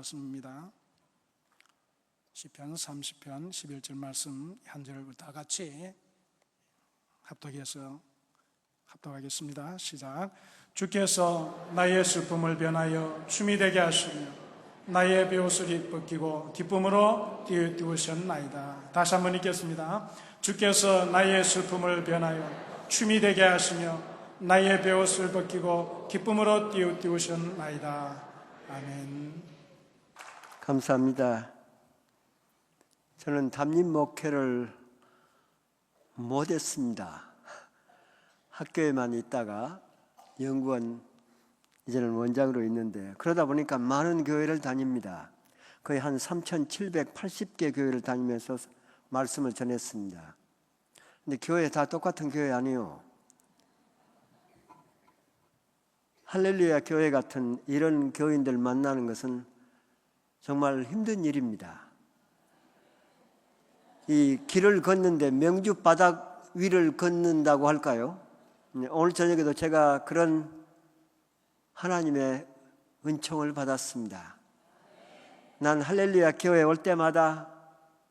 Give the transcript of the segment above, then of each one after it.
말씀입니다. 시편 30편 11절 말씀 한 절을 다 같이 합독하겠습니다. 시작. 주께서 나의 슬픔을 변하여 춤이 되게 하시며 나의 베옷을 벗기고 기쁨으로 띄우셨나이다. 다시 한번 읽겠습니다. 주께서 나의 슬픔을 변하여 춤이 되게 하시며 나의 베옷을 벗기고 기쁨으로 띄우셨나이다. 아멘. 감사합니다. 저는 담임 목회를 못했습니다. 학교에만 있다가 연구원, 이제는 원장으로 있는데, 그러다 보니까 많은 교회를 다닙니다. 거의 한 3,780개 교회를 다니면서 말씀을 전했습니다. 근데 교회 다 똑같은 교회 아니에요. 할렐루야 교회 같은 이런 교인들 만나는 것은 정말 힘든 일입니다. 이 길을 걷는데 명주 바닥 위를 걷는다고 할까요? 오늘 저녁에도 제가 그런 하나님의 은총을 받았습니다. 난 할렐루야 교회 올 때마다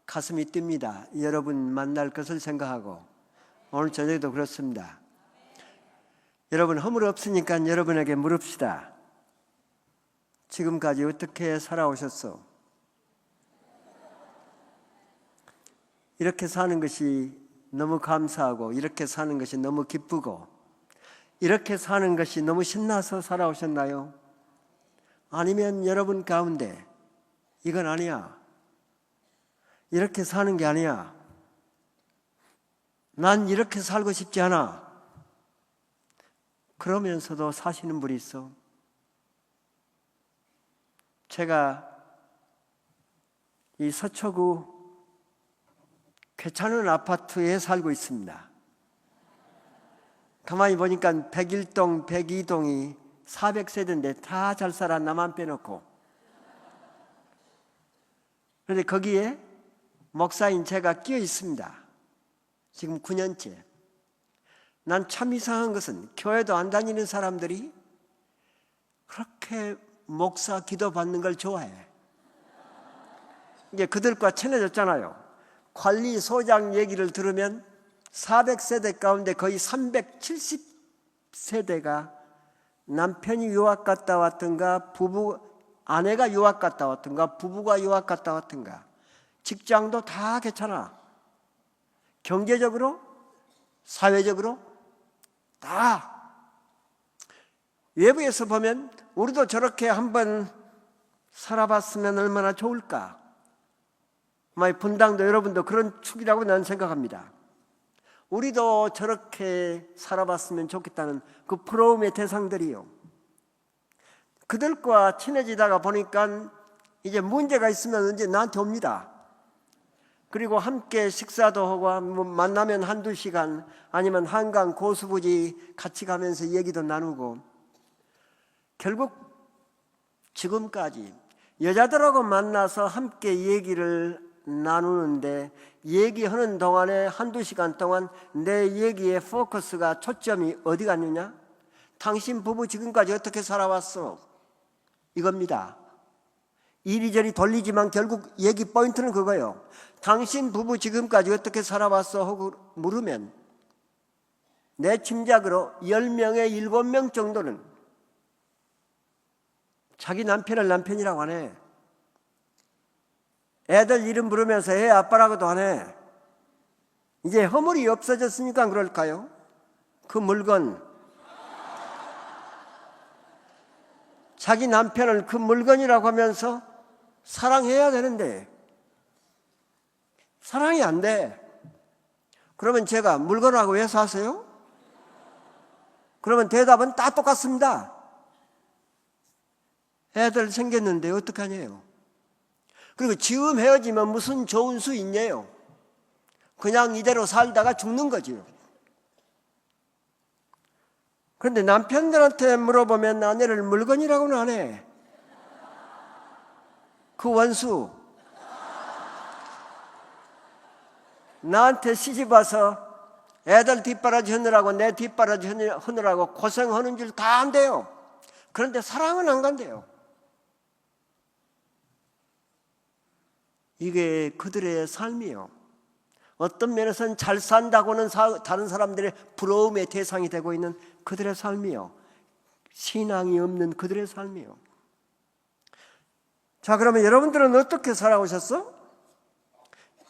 가슴이 뜁니다. 여러분 만날 것을 생각하고 오늘 저녁에도 그렇습니다. 여러분 허물 없으니까 여러분에게 물읍시다. 지금까지 어떻게 살아오셨소? 이렇게 사는 것이 너무 감사하고, 이렇게 사는 것이 너무 기쁘고, 이렇게 사는 것이 너무 신나서 살아오셨나요? 아니면 여러분 가운데 이건 아니야, 이렇게 사는 게 아니야, 난 이렇게 살고 싶지 않아, 그러면서도 사시는 분이 있어. 제가 이 서초구 괜찮은 아파트에 살고 있습니다. 가만히 보니까 101동, 102동이 400세대인데 다 잘 살아, 나만 빼놓고. 그런데 거기에 목사인 제가 끼어 있습니다. 지금 9년째. 난 참 이상한 것은 교회도 안 다니는 사람들이 그렇게 목사 기도 받는 걸 좋아해. 이게 그들과 친해졌잖아요. 관리소장 얘기를 들으면 400세대 가운데 거의 370세대가 남편이 유학 갔다 왔든가, 아내가 유학 갔다 왔든가, 부부가 유학 갔다 왔든가, 직장도 다 괜찮아. 경제적으로, 사회적으로 다. 외부에서 보면 우리도 저렇게 한번 살아봤으면 얼마나 좋을까. 분당도 여러분도 그런 축이라고 나는 생각합니다. 우리도 저렇게 살아봤으면 좋겠다는 그 부러움의 대상들이요. 그들과 친해지다가 보니까 이제 문제가 있으면 언제 나한테 옵니다. 그리고 함께 식사도 하고, 만나면 한두 시간, 아니면 한강 고수부지 같이 가면서 얘기도 나누고, 결국 지금까지 여자들하고 만나서 함께 얘기를 나누는데, 얘기하는 동안에 한두 시간 동안 내 얘기의 포커스가, 초점이 어디 갔느냐? 당신 부부 지금까지 어떻게 살아왔어? 이겁니다. 이리저리 돌리지만 결국 얘기 포인트는 그거예요. 당신 부부 지금까지 어떻게 살아왔어? 하고 물으면 내 짐작으로 10명에 7명 정도는 자기 남편을 남편이라고 하네. 애들 이름 부르면서 애 아빠라고도 하네. 이제 허물이 없어졌으니까 그럴까요? 그 물건, 자기 남편을 그 물건이라고 하면서 사랑해야 되는데 사랑이 안 돼. 그러면 제가 물건하고 왜 사세요? 그러면 대답은 다 똑같습니다. 애들 생겼는데 어떡하냐요. 그리고 지금 헤어지면 무슨 좋은 수 있냐요. 그냥 이대로 살다가 죽는 거지요. 그런데 남편들한테 물어보면 아내를 물건이라고는 안 해. 그 원수. 나한테 시집와서 애들 뒷바라지 하느라고 내 뒷바라지 하느라고 고생하는 줄 다 안돼요. 그런데 사랑은 안 간대요. 이게 그들의 삶이에요. 어떤 면에서는 잘 산다고는 다른 사람들의 부러움의 대상이 되고 있는 그들의 삶이에요. 신앙이 없는 그들의 삶이에요. 자, 그러면 여러분들은 어떻게 살아오셨어?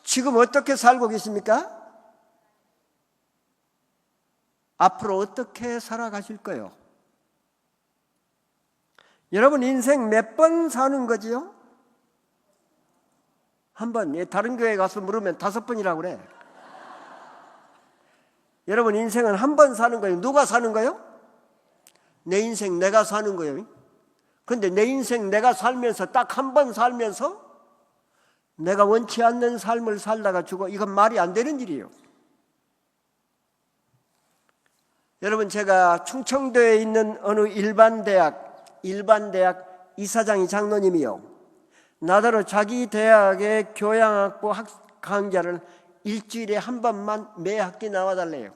지금 어떻게 살고 계십니까? 앞으로 어떻게 살아가실 거예요? 여러분 인생 몇 번 사는 거지요? 한 번. 다른 교회 가서 물으면 5번이라고 그래. 여러분 인생은 한 번 사는 거예요. 누가 사는 거예요? 내 인생 내가 사는 거예요. 그런데 내 인생 내가 살면서 딱 한 번 살면서 내가 원치 않는 삶을 살다가 죽어. 이건 말이 안 되는 일이에요. 여러분 제가 충청도에 있는 어느 일반 대학 이사장이 장로님이요. 나더러 자기 대학의 교양학부 강좌를 일주일에 한 번만 매 학기 나와달래요.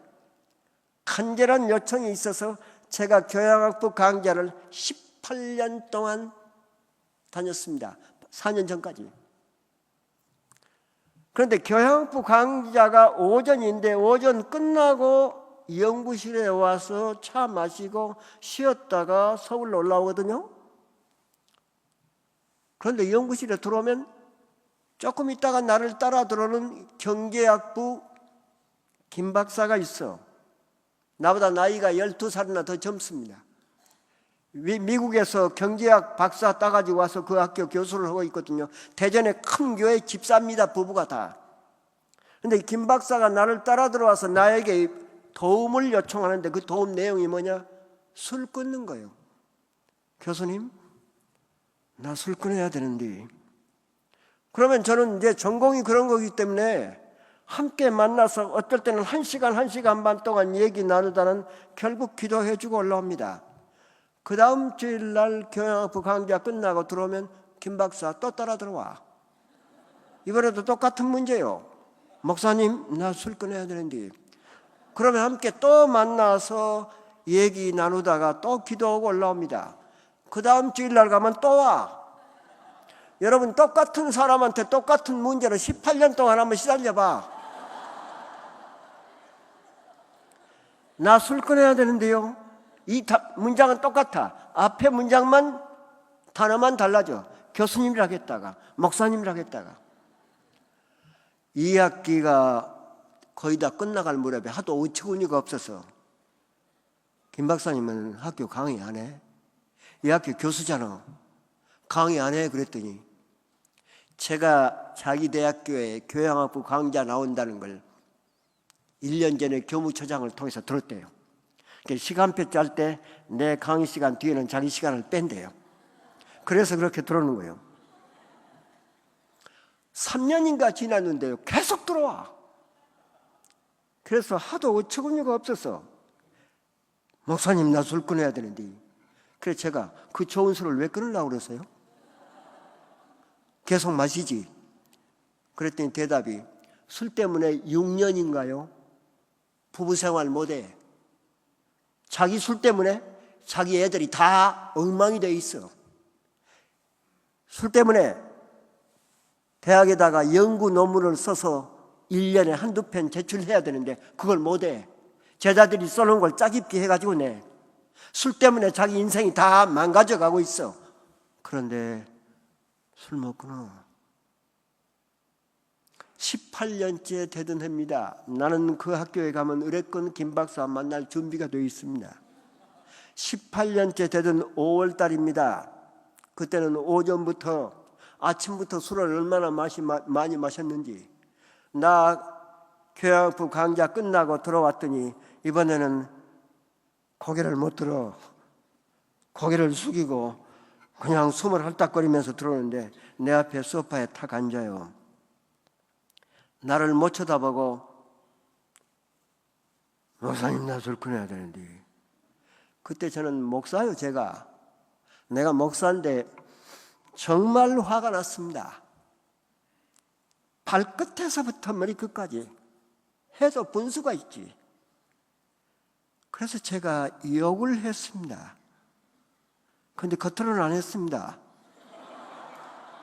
간절한 요청이 있어서 제가 교양학부 강좌를 18년 동안 다녔습니다. 4년 전까지. 그런데 교양학부 강좌가 오전인데 오전 끝나고 연구실에 와서 차 마시고 쉬었다가 서울로 올라오거든요. 그런데 연구실에 들어오면 조금 있다가 나를 따라 들어오는 경제학부 김 박사가 있어. 나보다 나이가 12살이나 더 젊습니다. 미국에서 경제학 박사 따가지고 와서 그 학교 교수를 하고 있거든요. 대전의 큰 교회 집사입니다. 부부가 다. 그런데 김 박사가 나를 따라 들어와서 나에게 도움을 요청하는데 그 도움 내용이 뭐냐? 술 끊는 거예요. 교수님, 나 술 끊어야 되는데. 그러면 저는 이제 전공이 그런 거기 때문에 함께 만나서 어떨 때는 1시간 반 동안 얘기 나누다는 결국 기도해 주고 올라옵니다. 그 다음 주일날 교양학부 강좌 끝나고 들어오면 김 박사 또 따라 들어와. 이번에도 똑같은 문제요. 목사님, 나 술 끊어야 되는데. 그러면 함께 또 만나서 얘기 나누다가 또 기도하고 올라옵니다. 그 다음 주일날 가면 또 와. 여러분 똑같은 사람한테 똑같은 문제를 18년 동안 한번 시달려봐. 나 술 끊어야 되는데요. 이 문장은 똑같아. 앞에 문장만 단어만 달라져. 교수님이라 했다가 목사님이라 했다가. 2학기가 거의 다 끝나갈 무렵에 하도 어처구니가 없어서 김 박사님은 학교 강의 안 해? 이 학교 교수잖아. 강의 안 해? 그랬더니 제가 자기 대학교에 교양학부 강좌 나온다는 걸 1년 전에 교무처장을 통해서 들었대요. 시간표 짤 때 내 강의 시간 뒤에는 자기 시간을 뺀대요. 그래서 그렇게 들어오는 거예요. 3년인가 지났는데요. 계속 들어와. 그래서 하도 어처구니가 없어서 목사님 나 술 끊어야 되는데. 그래서 제가 그 좋은 술을 왜 끊으려고 그러세요? 계속 마시지. 그랬더니 대답이 술 때문에 6년인가요? 부부생활 못해. 자기 술 때문에 자기 애들이 다 엉망이 돼 있어. 술 때문에 대학에다가 연구 논문을 써서 1년에 한두 편 제출해야 되는데 그걸 못해. 제자들이 써놓은 걸 짜깁기 해가지고 내. 술 때문에 자기 인생이 다 망가져가고 있어. 그런데 술 못 끊어. 18년째 되던 해입니다. 나는 그 학교에 가면 의뢰권 김 박사 만날 준비가 되어 있습니다. 18년째 되던 5월 달입니다. 그때는 오전부터 아침부터 술을 얼마나 많이 마셨는지. 나 교양학부 강좌 끝나고 들어왔더니 이번에는 고개를 못 들어. 고개를 숙이고 그냥 숨을 헐떡거리면서 들어오는데 내 앞에 소파에 탁 앉아요. 나를 못 쳐다보고 목사님 나 술 끊어야 되는데. 그때 저는 목사요. 내가 목사인데 정말 화가 났습니다. 발끝에서부터 머리끝까지 해도 분수가 있지. 그래서 제가 욕을 했습니다. 그런데 겉으로는 안 했습니다.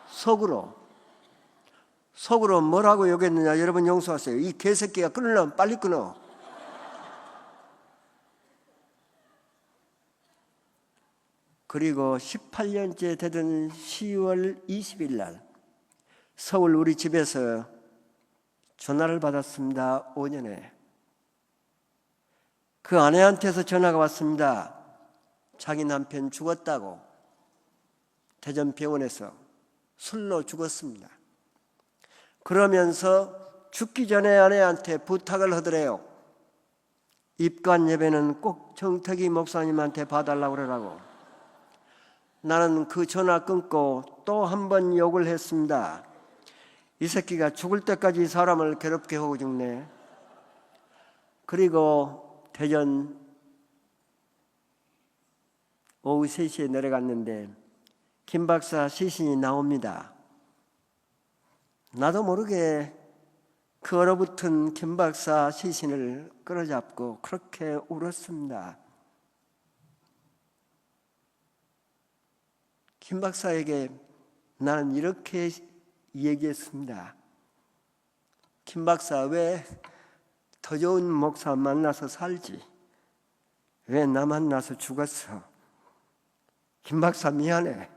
속으로 속으로 뭐라고 욕했느냐? 여러분 용서하세요. 이 개새끼가 끊으려면 빨리 끊어. 그리고 18년째 되던 10월 20일 날 서울 우리 집에서 전화를 받았습니다. 5년에. 그 아내한테서 전화가 왔습니다. 자기 남편 죽었다고. 대전병원에서 술로 죽었습니다. 그러면서 죽기 전에 아내한테 부탁을 하더래요. 입관 예배는 꼭 정택이 목사님한테 봐달라고 그러라고. 나는 그 전화 끊고 또 한 번 욕을 했습니다. 이 새끼가 죽을 때까지 사람을 괴롭게 하고 죽네. 그리고 대전 오후 3시에 내려갔는데 김 박사 시신이 나옵니다. 나도 모르게 그 얼어붙은 김 박사 시신을 끌어잡고 그렇게 울었습니다. 김 박사에게 나는 이렇게 얘기했습니다. 김 박사, 왜 더 좋은 목사 만나서 살지? 왜 나 만나서 죽었어? 김 박사 미안해.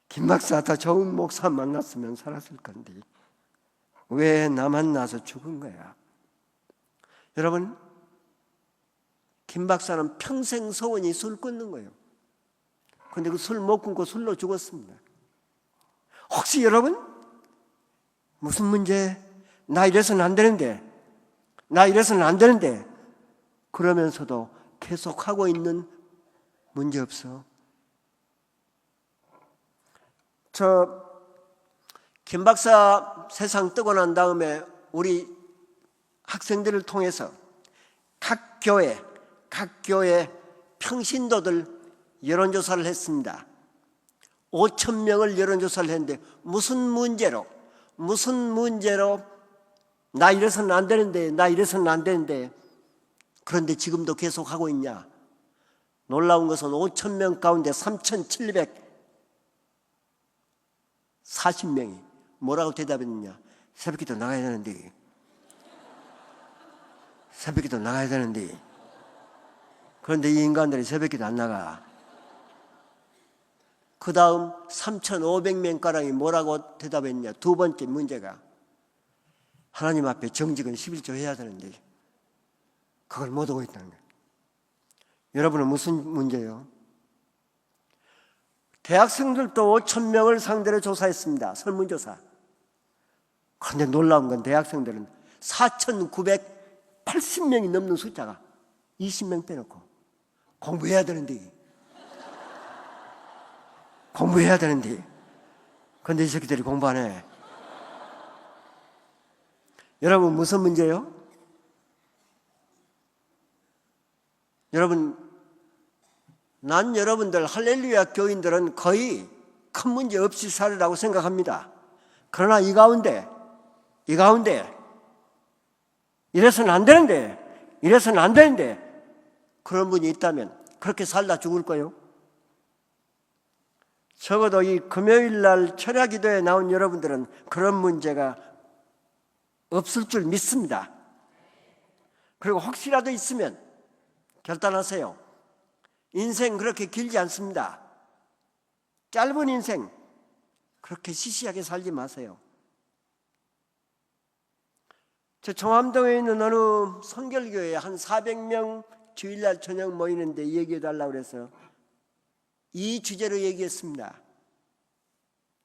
김 박사 더 좋은 목사 만났으면 살았을 건데 왜 나 만나서 죽은 거야? 여러분, 김 박사는 평생 소원이 술 끊는 거예요. 근데 그 술 못 끊고 술로 죽었습니다. 혹시 여러분 무슨 문제? 나 이래서는 안 되는데, 나 이래서는 안 되는데 그러면서도 계속 하고 있는 문제 없어? 김 박사 세상 뜨고 난 다음에 우리 학생들을 통해서 각 교회 평신도들 여론조사를 했습니다. 5,000명을 여론조사를 했는데 무슨 문제로 나 이래서는 안 되는데, 나 이래서는 안 되는데 그런데 지금도 계속 하고 있냐? 놀라운 것은 5,000명 가운데 3,740명이 뭐라고 대답했느냐? 새벽기도 나가야 되는데, 새벽기도 나가야 되는데. 그런데 이 인간들이 새벽기도 안 나가. 그 다음 3,500명가량이 뭐라고 대답했냐? 두 번째 문제가 하나님 앞에 정직은 11조 해야 되는데 그걸 못 하고 있다는 거예요. 여러분은 무슨 문제예요? 대학생들도 5,000명을 상대로 조사했습니다. 설문조사. 그런데 놀라운 건 대학생들은 4,980명이 넘는 숫자가 20명 빼놓고 공부해야 되는데 그런데 이 새끼들이 공부 안 해. 여러분 무슨 문제예요? 여러분, 난 여러분들 할렐루야 교인들은 거의 큰 문제 없이 살으라고 생각합니다. 그러나 이 가운데 이래서는 안 되는데 그런 분이 있다면 그렇게 살다 죽을 거예요? 적어도 이 금요일 날 철야기도에 나온 여러분들은 그런 문제가 없을 줄 믿습니다. 그리고 혹시라도 있으면 결단하세요. 인생 그렇게 길지 않습니다. 짧은 인생 그렇게 시시하게 살지 마세요. 저 청암동에 있는 어느 성결교회에 한 400명 주일날 저녁 모이는데 얘기해달라고 그래서 이 주제로 얘기했습니다.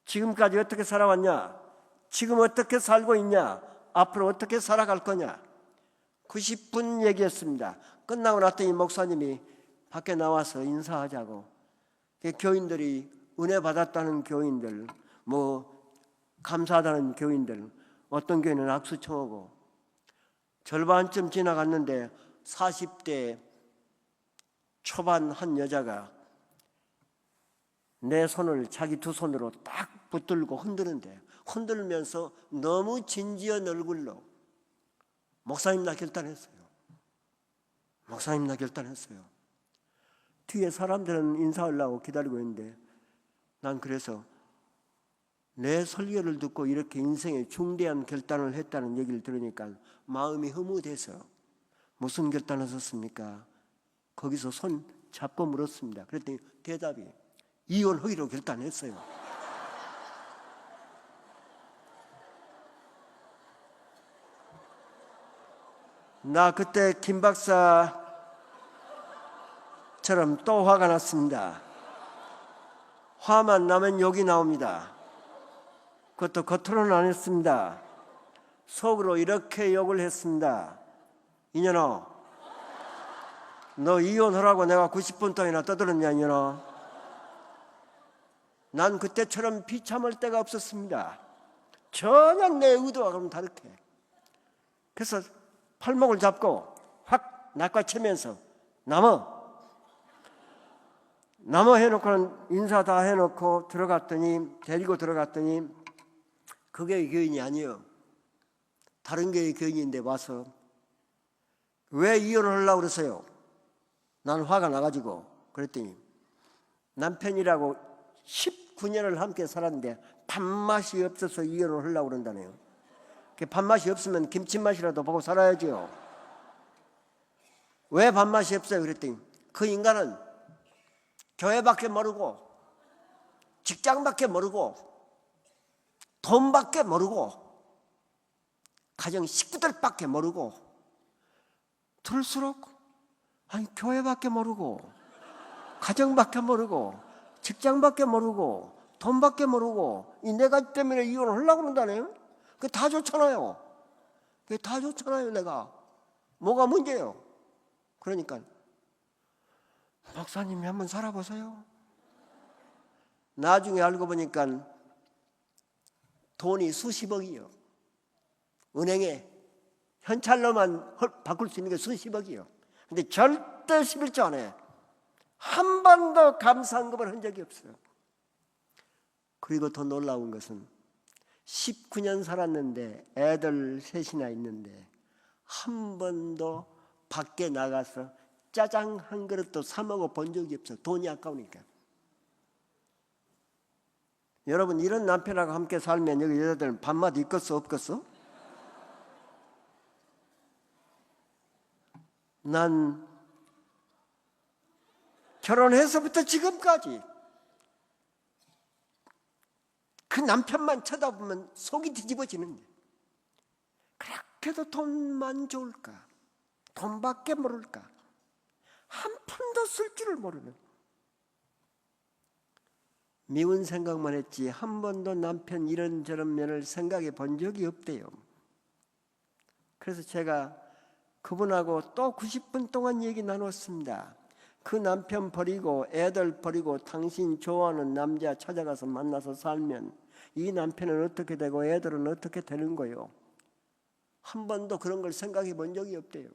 지금까지 어떻게 살아왔냐? 지금 어떻게 살고 있냐? 앞으로 어떻게 살아갈 거냐? 90분 얘기했습니다. 끝나고 났더니 목사님이 밖에 나와서 인사하자고. 교인들이 은혜 받았다는 교인들, 감사하다는 교인들, 어떤 교회는 악수 청하고 절반쯤 지나갔는데 40대 초반 한 여자가 내 손을 자기 두 손으로 딱 붙들고 흔들면서 너무 진지한 얼굴로 목사님 나 결단했어요. 뒤에 사람들은 인사하려고 기다리고 있는데 난 그래서 내 설교를 듣고 이렇게 인생에 중대한 결단을 했다는 얘기를 들으니까 마음이 흐뭇해서 무슨 결단을 하셨습니까? 거기서 손 잡고 물었습니다. 그랬더니 대답이 이혼하기로 결단했어요. 나 그때 김 박사처럼 또 화가 났습니다. 화만 나면 욕이 나옵니다. 그것도 겉으로는 안 했습니다. 속으로 이렇게 욕을 했습니다. 이년아, 너 이혼하라고 내가 90분 동안이나 떠들었냐 이년아. 난 그때처럼 비참할 데가 없었습니다. 전혀 내 의도와는 다르게. 그래서 팔목을 잡고 확 낚아채면서 남어 해놓고는 인사 다 해놓고 데리고 들어갔더니 그게 교인이 아니에요. 다른 교회 교인인데 와서 왜 이혼을 하려고 그러세요? 난 화가 나가지고. 그랬더니 남편이라고 19년을 함께 살았는데 밥맛이 없어서 이혼을 하려고 그런다네요. 밥맛이 없으면 김치맛이라도 보고 살아야죠. 왜 밥맛이 없어요? 그랬더니 그 인간은 교회밖에 모르고 직장밖에 모르고 돈밖에 모르고 가정 식구들밖에 모르고 들을수록 교회밖에 모르고 가정밖에 모르고 직장밖에 모르고 돈밖에 모르고 이 내가 때문에 이혼을 하려고 그런다네요. 그게 다 좋잖아요. 그게 다 좋잖아요. 내가 뭐가 문제예요? 그러니까 박사님이 한번 살아보세요. 나중에 알고 보니까 돈이 수십억이요. 은행에 현찰로만 바꿀 수 있는 게 수십억이요. 근데 절대 11조 안에 한 번도 감상금을 한 적이 없어요. 그리고 더 놀라운 것은 19년 살았는데 애들 셋이나 있는데 한 번도 밖에 나가서 짜장 한 그릇도 사 먹어 본 적이 없어요. 돈이 아까우니까. 여러분 이런 남편하고 함께 살면 여기 여자들은 밥맛 있겠어 없겠어? 난 결혼해서부터 지금까지 그 남편만 쳐다보면 속이 뒤집어지는데 그렇게도 돈만 좋을까? 돈밖에 모를까? 한 푼도 쓸 줄을 모르는 미운 생각만 했지 한 번도 남편 이런저런 면을 생각해 본 적이 없대요. 그래서 제가 그분하고 또 90분 동안 얘기 나눴습니다. 그 남편 버리고 애들 버리고 당신 좋아하는 남자 찾아가서 만나서 살면 이 남편은 어떻게 되고 애들은 어떻게 되는 거요? 한 번도 그런 걸 생각해 본 적이 없대요.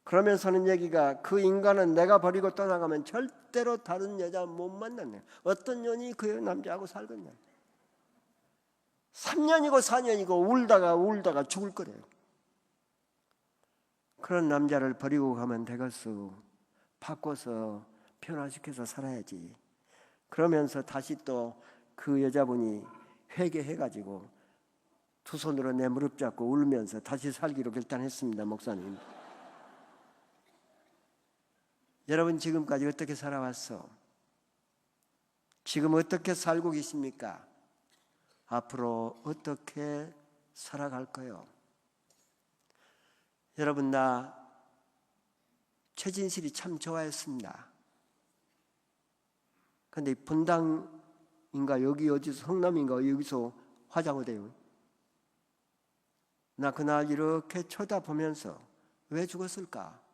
그러면서는 얘기가 그 인간은 내가 버리고 떠나가면 절대로 다른 여자 못 만나네. 어떤 년이 그 남자하고 살겠냐. 3년이고 4년이고 울다가 죽을 거래요. 그런 남자를 버리고 가면 되겠소. 바꿔서 변화시켜서 살아야지. 그러면서 다시 또 그 여자분이 회개해가지고 두 손으로 내 무릎 잡고 울면서 다시 살기로 결단했습니다. 목사님. 여러분 지금까지 어떻게 살아왔어? 지금 어떻게 살고 계십니까? 앞으로 어떻게 살아갈까요? 여러분 나 최진실이 참 좋아했습니다. 근데 분당인가 여기 어디서 성남인가 여기서 화장을 해요. 나 그날 이렇게 쳐다보면서 왜 죽었을까?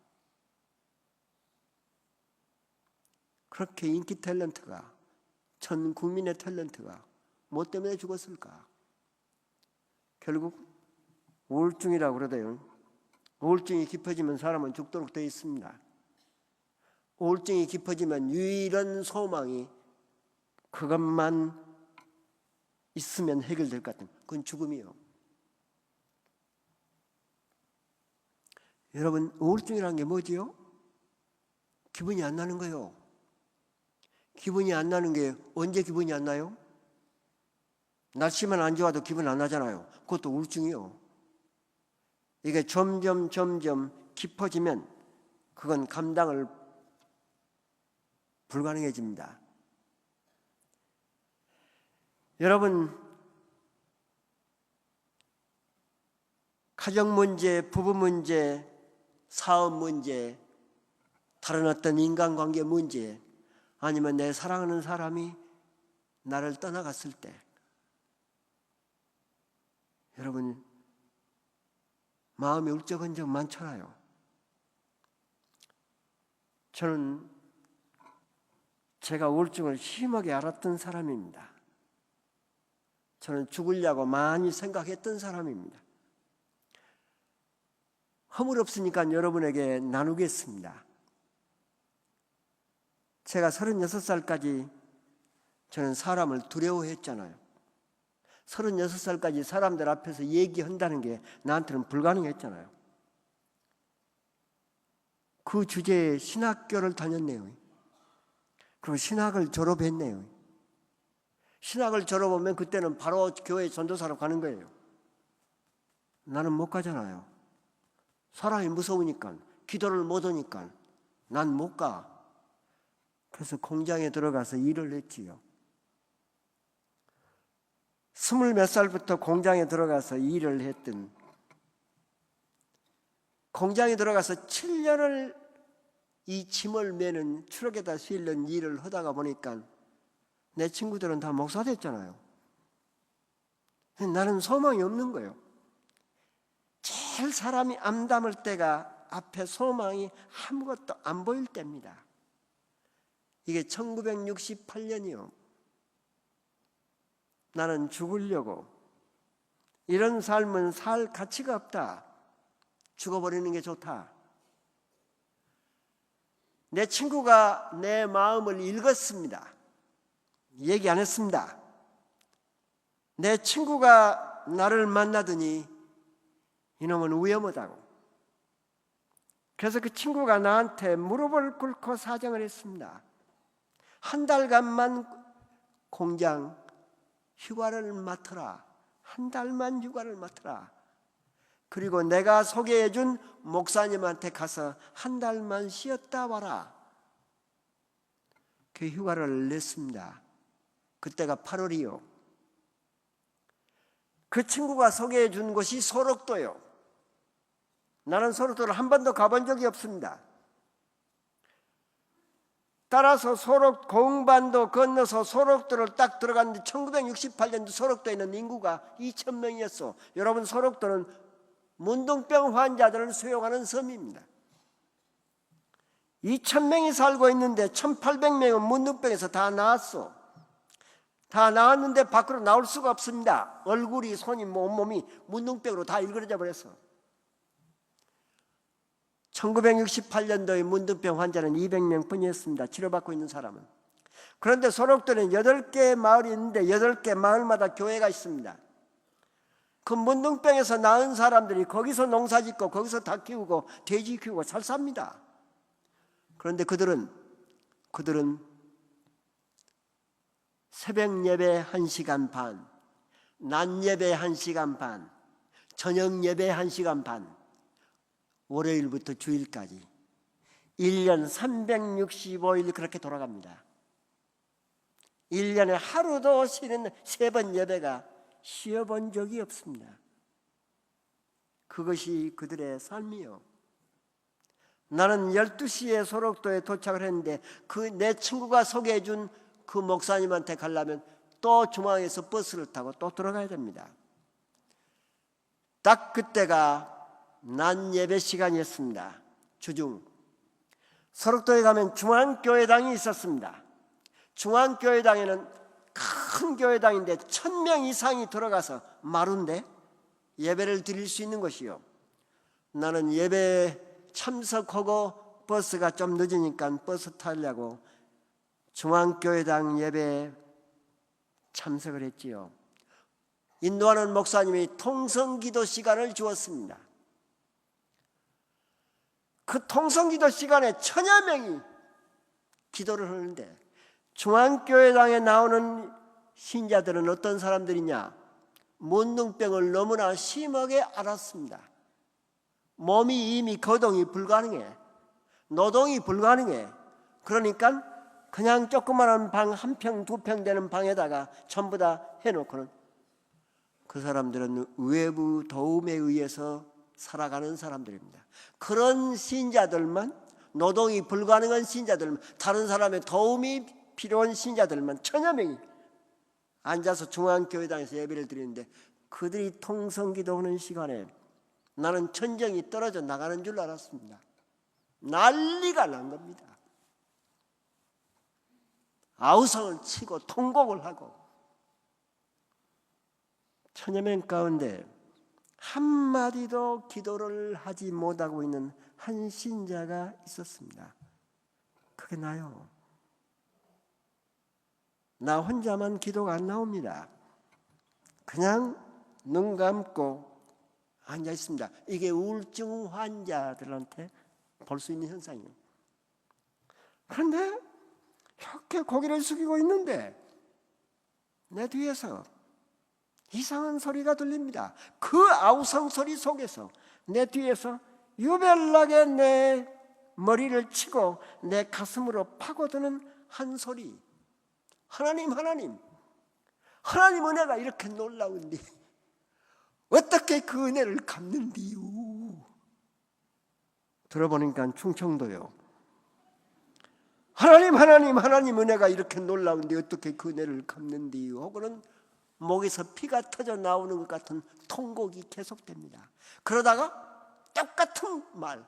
그렇게 인기 탤런트가 전 국민의 탤런트가 뭐 때문에 죽었을까? 결국 우울증이라고 그러대요. 우울증이 깊어지면 사람은 죽도록 되어 있습니다. 우울증이 깊어지면 유일한 소망이 그것만 있으면 해결될 것 같은 그건 죽음이요. 여러분 우울증이라는 게 뭐지요? 기분이 안 나는 거요. 기분이 안 나는 게 언제 기분이 안 나요? 날씨만 안 좋아도 기분 안 나잖아요. 그것도 우울증이요. 이게 점점 깊어지면 그건 감당을 불가능해집니다. 여러분, 가정 문제, 부부 문제, 사업 문제, 다른 어떤 인간관계 문제, 아니면 내 사랑하는 사람이 나를 떠나갔을 때, 여러분 마음이 울적한 적 많잖아요. 저는 제가 우울증을 심하게 앓았던 사람입니다. 저는 죽으려고 많이 생각했던 사람입니다. 허물없으니까 여러분에게 나누겠습니다. 제가 36살까지 저는 사람을 두려워했잖아요. 36살까지 사람들 앞에서 얘기한다는 게 나한테는 불가능했잖아요. 그 주제에 신학교를 다녔네요. 그리고 신학을 졸업했네요. 신학을 졸업하면 그때는 바로 교회 전도사로 가는 거예요. 나는 못 가잖아요. 사람이 무서우니까, 기도를 못 하니까 난 못 가. 그래서 공장에 들어가서 일을 했지요. 20몇 살부터 공장에 들어가서 일을 했던, 공장에 들어가서 7년을 이 짐을 매는 트럭에다 실는 일을 하다가 보니까 내 친구들은 다 목사 됐잖아요. 나는 소망이 없는 거예요. 제일 사람이 암담할 때가 앞에 소망이 아무것도 안 보일 때입니다. 이게 1968년이요. 나는 죽으려고, 이런 삶은 살 가치가 없다, 죽어버리는 게 좋다. 내 친구가 내 마음을 읽었습니다. 얘기 안 했습니다. 내 친구가 나를 만나더니 이놈은 위험하다고. 그래서 그 친구가 나한테 무릎을 꿇고 사정을 했습니다. 한 달간만 공장 휴가를 맡아라. 한 달만 휴가를 맡아라. 그리고 내가 소개해준 목사님한테 가서 한 달만 쉬었다 와라. 그 휴가를 냈습니다. 그때가 8월이요. 그 친구가 소개해준 곳이 소록도요. 나는 소록도를 한 번도 가본 적이 없습니다. 따라서 소록 공반도 건너서 소록도를 딱 들어갔는데 1968년도 소록도에 있는 인구가 2,000명이었어. 여러분, 소록도는 문둥병 환자들을 수용하는 섬입니다. 2,000명이 살고 있는데 1,800명은 문둥병에서 다 나았어. 다 나았는데 밖으로 나올 수가 없습니다. 얼굴이, 손이, 온몸이 문둥병으로 다 일그러져 버렸어. 1968년도에 문둥병 환자는 200명 뿐이었습니다. 치료받고 있는 사람은. 그런데 소록도는 8개의 마을이 있는데 8개 마을마다 교회가 있습니다. 그 문둥병에서 나은 사람들이 거기서 농사 짓고 거기서 닭 키우고 돼지 키우고 잘 삽니다. 그런데 그들은 새벽 예배 1시간 반, 낮 예배 1시간 반, 저녁 예배 1시간 반, 월요일부터 주일까지 1년 365일 그렇게 돌아갑니다. 1년에 하루도 쉬는 3번 예배가 쉬어본 적이 없습니다. 그것이 그들의 삶이요. 나는 12시에 소록도에 도착을 했는데 그 내 친구가 소개해준 그 목사님한테 가려면 또 중앙에서 버스를 타고 또 들어가야 됩니다. 딱 그때가 낮 예배 시간이었습니다. 주중. 소록도에 가면 중앙교회당이 있었습니다. 중앙교회당에는 큰 교회당인데 1,000명 이상이 들어가서 마루인데 예배를 드릴 수 있는 것이요. 나는 예배 참석하고 버스가 좀 늦으니까 버스 타려고 중앙교회당 예배에 참석을 했지요. 인도하는 목사님이 통성기도 시간을 주었습니다. 그 통성기도 시간에 1,000여 명이 기도를 하는데 중앙교회당에 나오는 신자들은 어떤 사람들이냐? 문둥병을 너무나 심하게 앓았습니다. 몸이 이미 거동이 불가능해. 노동이 불가능해. 그러니까 그냥 조그마한 방 한 평, 두 평 되는 방에다가 전부 다 해놓고는 그 사람들은 외부 도움에 의해서 살아가는 사람들입니다. 그런 신자들만, 노동이 불가능한 신자들만, 다른 사람의 도움이 필요한 신자들만 1000여 명이 앉아서 중앙교회당에서 예배를 드리는데, 그들이 통성기도하는 시간에 나는 천정이 떨어져 나가는 줄 알았습니다. 난리가 난 겁니다. 아우성을 치고 통곡을 하고 1000여 명 가운데 한마디도 기도를 하지 못하고 있는 한 신자가 있었습니다. 그게 나요. 나 혼자만 기도가 안 나옵니다. 그냥 눈 감고 앉아 있습니다. 이게 우울증 환자들한테 볼 수 있는 현상이에요. 그런데 이렇게 고개를 숙이고 있는데 내 뒤에서 이상한 소리가 들립니다. 그 아우성 소리 속에서 내 뒤에서 유별나게 내 머리를 치고 내 가슴으로 파고드는 한 소리. 하나님, 하나님, 하나님 은혜가 이렇게 놀라운디 어떻게 그 은혜를 갚는디요? 들어보니까 충청도요. 하나님, 하나님, 하나님 은혜가 이렇게 놀라운데 어떻게 그 은혜를 갚는디요? 혹은 목에서 피가 터져 나오는 것 같은 통곡이 계속됩니다. 그러다가 똑같은 말,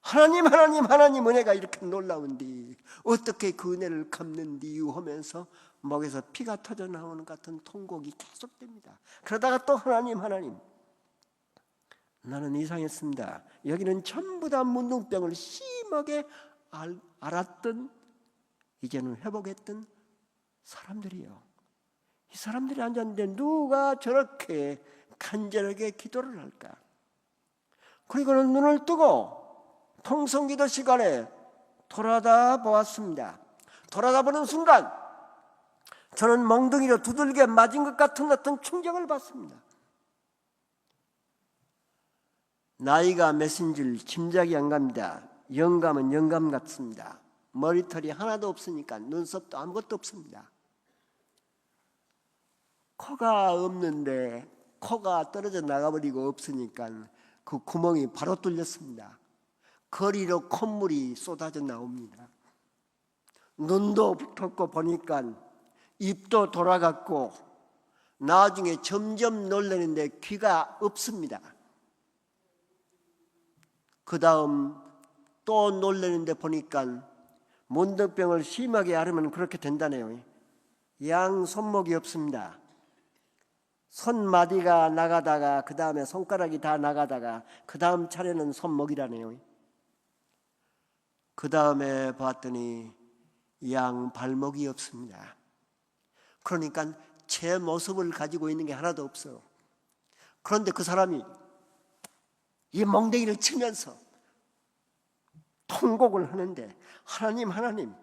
하나님, 하나님, 하나님 은혜가 이렇게 놀라운디 어떻게 그 은혜를 갚는디요? 하면서 목에서 피가 터져 나오는 것 같은 통곡이 계속됩니다. 그러다가 또 하나님, 하나님, 나는 이상했습니다. 여기는 전부 다 문둥병을 심하게 앓았던, 이제는 회복했던 사람들이요. 이 사람들이 앉았는데 누가 저렇게 간절하게 기도를 할까? 그리고는 눈을 뜨고 통성기도 시간에 돌아다 보았습니다. 돌아다 보는 순간 저는 멍둥이로 두들겨 맞은 것 같은 어떤 충격을 받습니다. 나이가 몇인 줄 짐작이 안 갑니다. 영감은 영감 같습니다. 머리털이 하나도 없으니까 눈썹도 아무것도 없습니다. 코가 없는데 코가 떨어져 나가버리고 없으니까 그 구멍이 바로 뚫렸습니다. 거리로 콧물이 쏟아져 나옵니다. 눈도 붙었고 보니까 입도 돌아갔고 나중에 점점 놀라는데 귀가 없습니다. 그 다음 또 놀라는데 보니까 문둥병을 심하게 앓으면 그렇게 된다네요. 양 손목이 없습니다. 손마디가 나가다가 그 다음에 손가락이 다 나가다가 그 다음 차례는 손목이라네요. 그 다음에 봤더니 양 발목이 없습니다. 그러니까 제 모습을 가지고 있는 게 하나도 없어요. 그런데 그 사람이 이 멍댕이를 치면서 통곡을 하는데, 하나님, 하나님,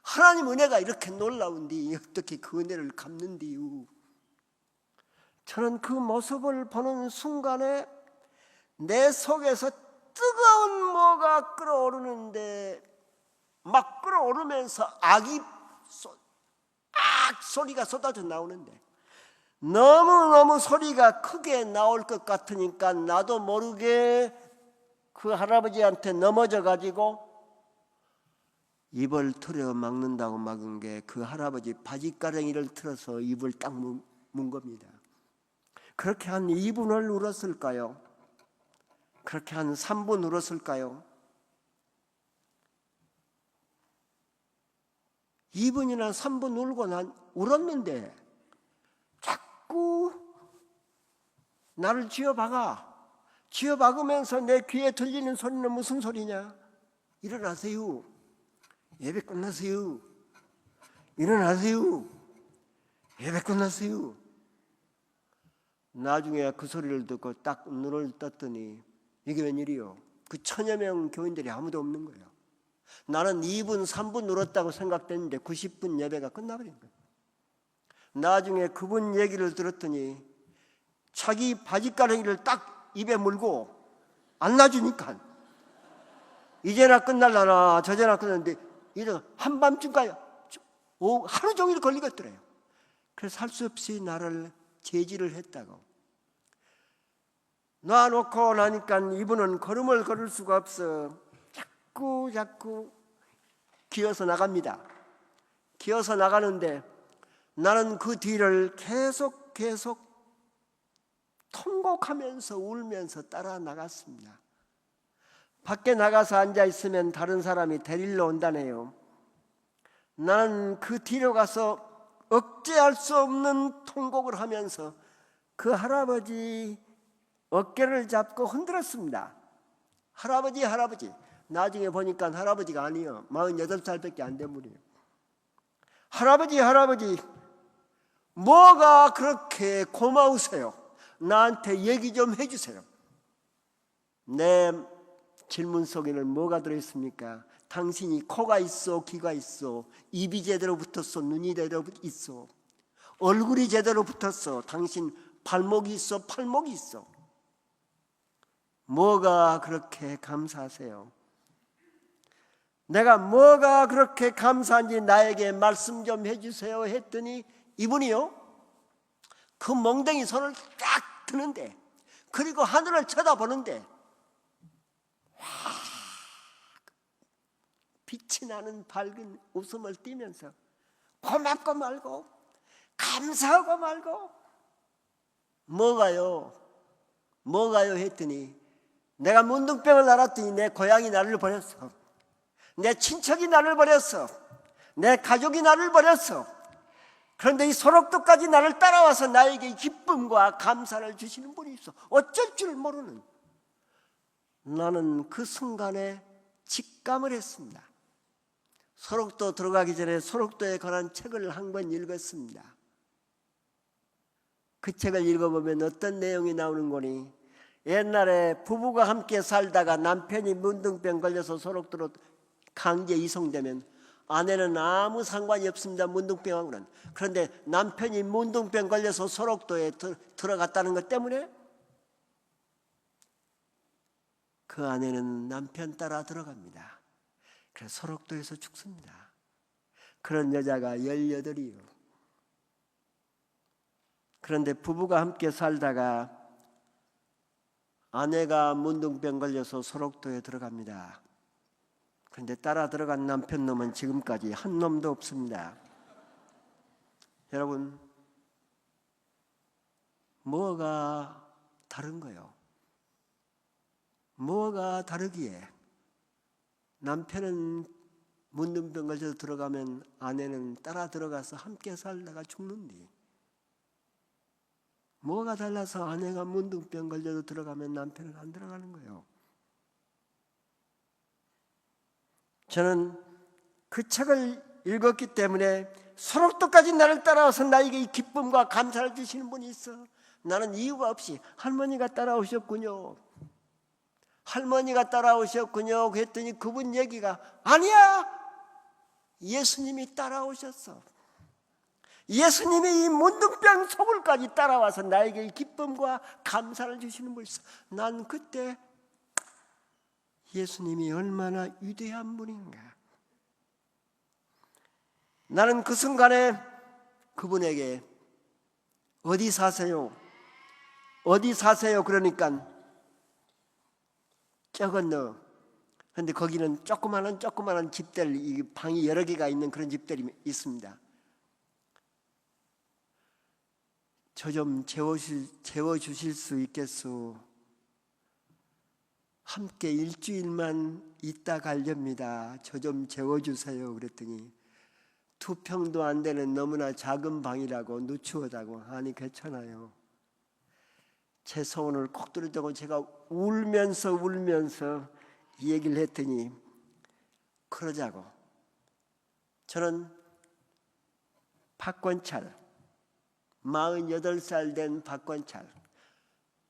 하나님 은혜가 이렇게 놀라운디 어떻게 그 은혜를 갚는디요? 저는 그 모습을 보는 순간에 내 속에서 뜨거운 뭐가 끓어오르는데, 막 끓어오르면서 악 소리가 쏟아져 나오는데, 너무너무 소리가 크게 나올 것 같으니까 나도 모르게 그 할아버지한테 넘어져 가지고 입을 틀어 막는다고 막은 게 그 할아버지 바지가랑이를 틀어서 입을 딱 문 겁니다. 그렇게 한 2분을 울었을까요? 그렇게 한 3분 울었을까요? 2분이나 3분 울고 난 울었는데 자꾸 나를 쥐어박으면서 내 귀에 들리는 소리는 무슨 소리냐? 일어나세요. 예배 끝났어요. 일어나세요. 예배 끝났어요. 나중에 그 소리를 듣고 딱 눈을 떴더니 이게 웬일이요? 그 1000여 명 교인들이 아무도 없는 거예요. 나는 2분, 3분 울었다고 생각됐는데 90분 예배가 끝나버린 거예요. 나중에 그분 얘기를 들었더니 자기 바지가랑이를 딱 입에 물고 안 놔주니까 이제나 끝날라나 저제나 끝났는데 이제 한밤중 가요. 하루 종일 걸리겠더래요. 그래서 할 수 없이 나를 제지를 했다고. 놔놓고 나니까 이분은 걸음을 걸을 수가 없어. 자꾸 기어서 나갑니다. 기어서 나가는데 나는 그 뒤를 계속 통곡하면서 울면서 따라 나갔습니다. 밖에 나가서 앉아있으면 다른 사람이 데리러 온다네요. 나는 그 뒤로 가서 억제할 수 없는 통곡을 하면서 그 할아버지 어깨를 잡고 흔들었습니다. 할아버지. 나중에 보니까 할아버지가 아니에요. 48살밖에 안 된 분이에요. 할아버지, 뭐가 그렇게 고마우세요? 나한테 얘기 좀 해주세요. 내 질문 속에는 뭐가 들어있습니까? 당신이 코가 있어, 귀가 있어, 입이 제대로 붙었어, 눈이 제대로 있어, 얼굴이 제대로 붙었어, 당신 발목이 있어, 팔목이 있어. 뭐가 그렇게 감사하세요? 내가 뭐가 그렇게 감사한지 나에게 말씀 좀 해주세요 했더니 이분이요, 그 멍댕이 손을 딱 드는데, 그리고 하늘을 쳐다보는데 빛이 나는 밝은 웃음을 띠면서 고맙고 말고 감사하고 말고 뭐가요 했더니 내가 문둥병을 앓았더니 내 고향이 나를 버렸어, 내 친척이 나를 버렸어, 내 가족이 나를 버렸어. 그런데 이 소록도까지 나를 따라와서 나에게 기쁨과 감사를 주시는 분이 있어. 어쩔 줄 모르는. 나는 그 순간에 직감을 했습니다. 소록도 들어가기 전에 소록도에 관한 책을 한 권 읽었습니다. 그 책을 읽어보면 어떤 내용이 나오는 거니, 옛날에 부부가 함께 살다가 남편이 문둥병 걸려서 소록도로 강제 이송되면 아내는 아무 상관이 없습니다, 문둥병하고는. 그런데 남편이 문둥병 걸려서 소록도에 들어갔다는 것 때문에 그 아내는 남편 따라 들어갑니다. 그래서 소록도에서 죽습니다. 그런 여자가 18이요. 그런데 부부가 함께 살다가 아내가 문둥병 걸려서 소록도에 들어갑니다. 그런데 따라 들어간 남편 놈은 지금까지 한 놈도 없습니다. 여러분, 뭐가 다른 거요? 뭐가 다르기에 남편은 문둥병 걸려서 들어가면 아내는 따라 들어가서 함께 살다가 죽는디, 뭐가 달라서 아내가 문둥병 걸려서 들어가면 남편은 안 들어가는 거예요? 저는 그 책을 읽었기 때문에 소록도까지 나를 따라와서 나에게 이 기쁨과 감사를 주시는 분이 있어. 나는 이유가 없이 할머니가 따라오셨군요, 할머니가 따라오셨군요 했더니 그분 얘기가 아니야, 예수님이 따라오셨어. 예수님이 이 문둥병 소굴까지 따라와서 나에게 이 기쁨과 감사를 주시는 분이 있어. 난 그때 예수님이 얼마나 위대한 분인가. 나는 그 순간에 그분에게 어디 사세요? 어디 사세요? 그러니까 저 건너. 그런데 거기는 조그마한 집들, 이 방이 여러 개가 있는 그런 집들이 있습니다. 저 좀 재워주실 수 있겠소? 함께 일주일만 있다 가렵니다. 저 좀 재워주세요. 그랬더니 2평도 안 되는 너무나 작은 방이라고, 누추하다고 하니 괜찮아요. 제 소원을 꼭 들으려고 제가 울면서 이 얘기를 했더니 그러자고. 저는 박권찰, 48살 된 박권찰,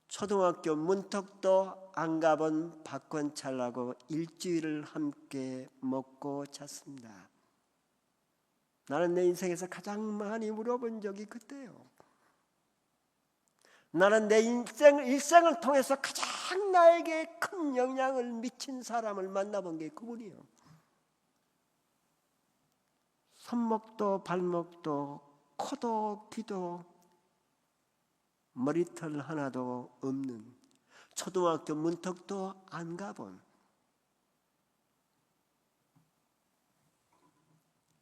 초등학교 문턱도 안 가본 박권찰하고 일주일을 함께 먹고 잤습니다. 나는 내 인생에서 가장 많이 울어본 적이 그때요. 나는 내 일생을 통해서 가장 나에게 큰 영향을 미친 사람을 만나본 게 그분이요. 손목도 발목도 코도 귀도 머리털 하나도 없는, 초등학교 문턱도 안 가본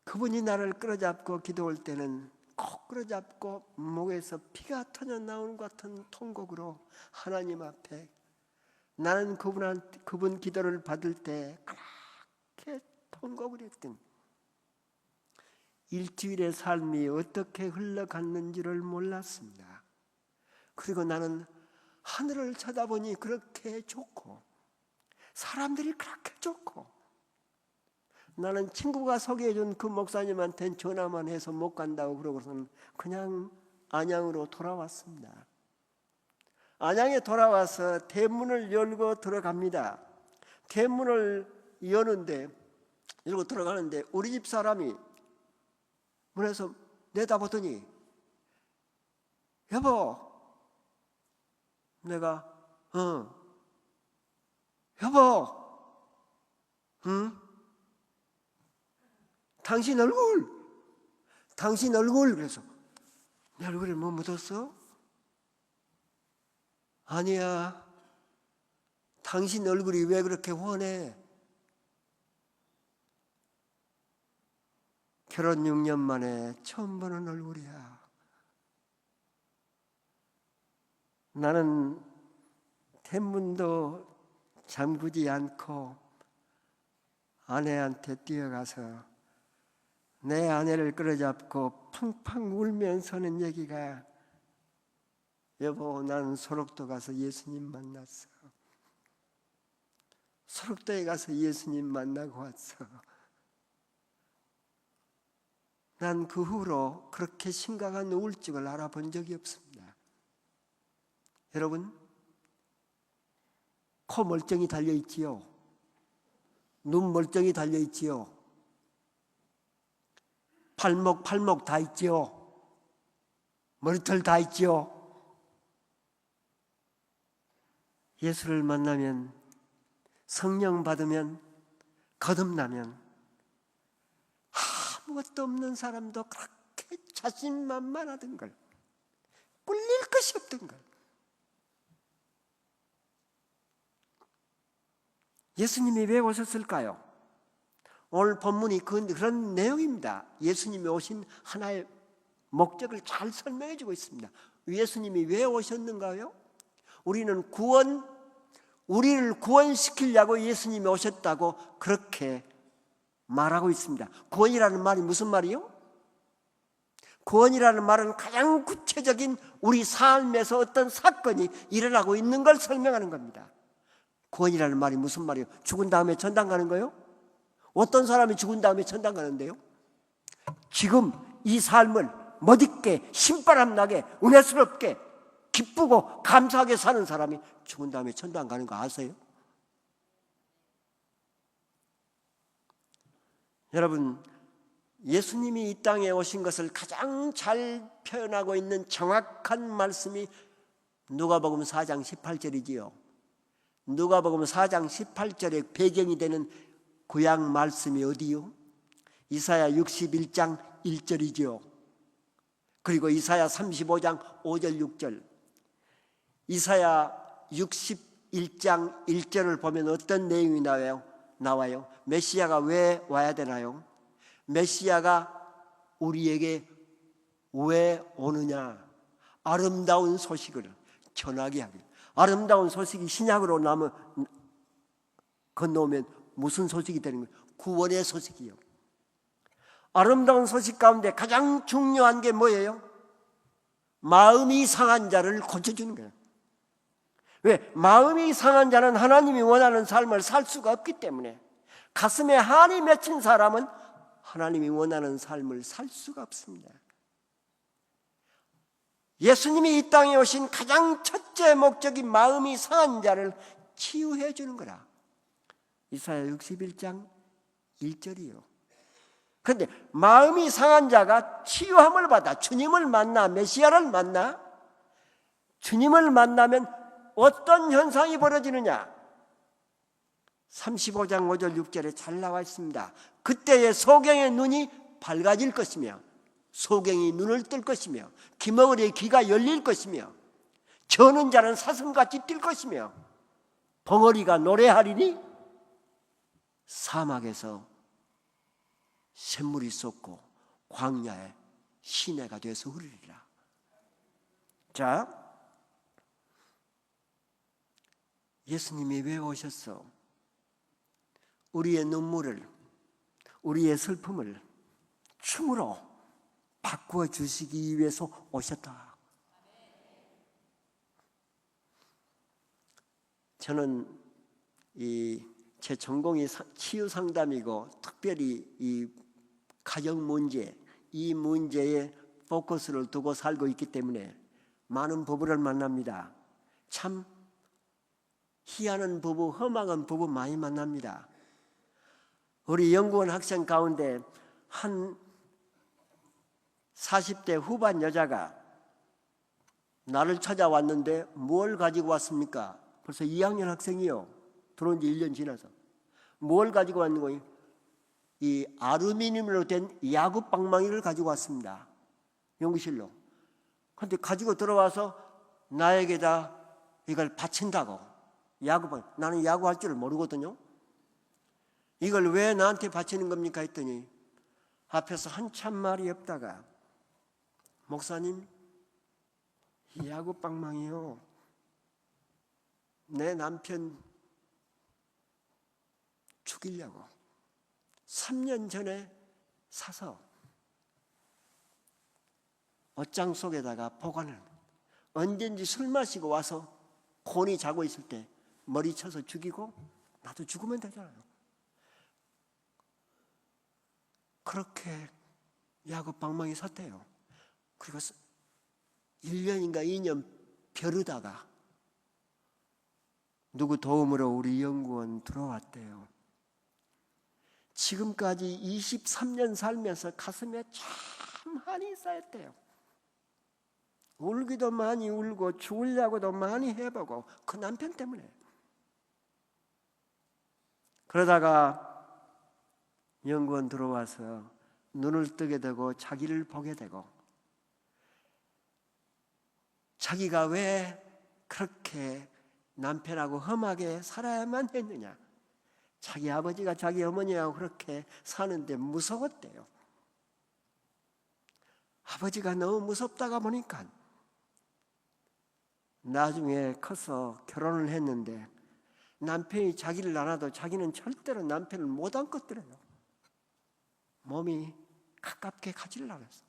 그분이 나를 끌어잡고 기도할 때는 꼭 끌어잡고 목에서 피가 터져 나오는 것 같은 통곡으로 하나님 앞에, 나는 그분 기도를 받을 때 그렇게 통곡을 했던 일주일의 삶이 어떻게 흘러갔는지를 몰랐습니다. 그리고 나는 하늘을 쳐다보니 그렇게 좋고 사람들이 그렇게 좋고, 나는 친구가 소개해준 그 목사님한테는 전화만 해서 못 간다고 그러고서는 그냥 안양으로 돌아왔습니다. 안양에 돌아와서 대문을 열고 들어갑니다. 대문을 열고 들어가는데 우리 집 사람이 문에서 내다보더니, 여보, 내가 여보, 응? 당신 얼굴. 그래서 내 얼굴에 뭐 묻었어? 아니야, 당신 얼굴이 왜 그렇게 훤해? 결혼 6년 만에 처음 보는 얼굴이야. 나는 대문도 잠그지 않고 아내한테 뛰어가서 내 아내를 끌어잡고 팡팡 울면서는 얘기가, 여보, 나는 소록도 가서 예수님 만났어. 소록도에 가서 예수님 만나고 왔어. 난 그 후로 그렇게 심각한 우울증을 알아본 적이 없습니다. 여러분, 코 멀쩡히 달려있지요. 눈 멀쩡히 달려있지요. 팔목 다 있지요. 머리털 다 있지요. 예수를 만나면, 성령 받으면, 거듭나면 아무것도 없는 사람도 그렇게 자신만만하던 걸, 꿀릴 것이 없던 걸. 예수님이 왜 오셨을까요? 오늘 본문이 그런 내용입니다. 예수님이 오신 하나의 목적을 잘 설명해 주고 있습니다. 예수님이 왜 오셨는가요? 우리를 구원시키려고 예수님이 오셨다고 그렇게 말하고 있습니다. 구원이라는 말이 무슨 말이요? 구원이라는 말은 가장 구체적인 우리 삶에서 어떤 사건이 일어나고 있는 걸 설명하는 겁니다. 구원이라는 말이 무슨 말이에요? 죽은 다음에 천당 가는 거요? 어떤 사람이 죽은 다음에 천당 가는데요? 지금 이 삶을 멋있게 신바람 나게 은혜스럽게 기쁘고 감사하게 사는 사람이 죽은 다음에 천당 가는 거 아세요? 여러분, 예수님이 이 땅에 오신 것을 가장 잘 표현하고 있는 정확한 말씀이 누가복음 4장 18절이지요. 누가복음 4장 18절의 배경이 되는 구약 말씀이 어디요? 이사야 61장 1절이지요. 그리고 이사야 35장 5절 6절. 이사야 61장 1절을 보면 어떤 내용이 나와요? 메시아가 왜 와야 되나요? 메시아가 우리에게 왜 오느냐? 아름다운 소식을 전하게 하길. 아름다운 소식이 신약으로 건너오면 무슨 소식이 되는 거예요? 구원의 소식이요. 아름다운 소식 가운데 가장 중요한 게 뭐예요? 마음이 상한 자를 고쳐주는 거예요. 왜? 마음이 상한 자는 하나님이 원하는 삶을 살 수가 없기 때문에, 가슴에 한이 맺힌 사람은 하나님이 원하는 삶을 살 수가 없습니다. 예수님이 이 땅에 오신 가장 첫째 목적이 마음이 상한 자를 치유해 주는 거라. 이사야 61장 1절이요. 그런데 마음이 상한 자가 치유함을 받아 주님을 만나 메시아를 만나 주님을 만나면 어떤 현상이 벌어지느냐? 35장 5절 6절에 잘 나와 있습니다. 그때의 소경의 눈이 밝아질 것이며 소경이 눈을 뜰 것이며 기머거리의 귀가 열릴 것이며 저는 자는 사슴같이 뛸 것이며 벙어리가 노래하리니 사막에서 샘물이 쏟고 광야에 시내가 돼서 흐르리라. 자, 예수님이 왜 오셨어? 우리의 눈물을, 우리의 슬픔을 춤으로 바꾸어 주시기 위해서 오셨다. 저는 제 전공이 치유 상담이고 특별히 이 가정 문제, 이 문제에 포커스를 두고 살고 있기 때문에 많은 부부를 만납니다. 참 희한한 부부, 험악한 부부 많이 만납니다. 우리 연구원 학생 가운데 한 40대 후반 여자가 나를 찾아왔는데 뭘 가지고 왔습니까? 벌써 2학년 학생이요. 들어온 지 1년 지나서. 뭘 가지고 왔는 거예요? 이 아루미늄으로 된 야구 방망이를 가지고 왔습니다. 연구실로. 그런데 가지고 들어와서 나에게다 이걸 바친다고. 야구방. 나는 야구할 줄을 모르거든요. 이걸 왜 나한테 바치는 겁니까? 했더니 앞에서 한참 말이 없다가 목사님, 이 야구 방망이요. 내 남편 죽이려고 3년 전에 사서 옷장 속에다가 보관을 언젠지 술 마시고 와서 곤히 자고 있을 때 머리 쳐서 죽이고 나도 죽으면 되잖아요. 그렇게 야구 방망이 샀대요. 그리고 1년인가 2년 벼르다가 누구 도움으로 우리 연구원 들어왔대요. 지금까지 23년 살면서 가슴에 참 한이 쌓였대요. 울기도 많이 울고 죽으려고도 많이 해보고 그 남편 때문에. 그러다가 연구원 들어와서 눈을 뜨게 되고 자기를 보게 되고 자기가 왜 그렇게 남편하고 험하게 살아야만 했느냐. 자기 아버지가 자기 어머니하고 그렇게 사는데 무서웠대요. 아버지가 너무 무섭다가 보니까 나중에 커서 결혼을 했는데 남편이 자기를 안아도 자기는 절대로 남편을 못 안겠더래요. 몸이 가깝게 가지를 않았어.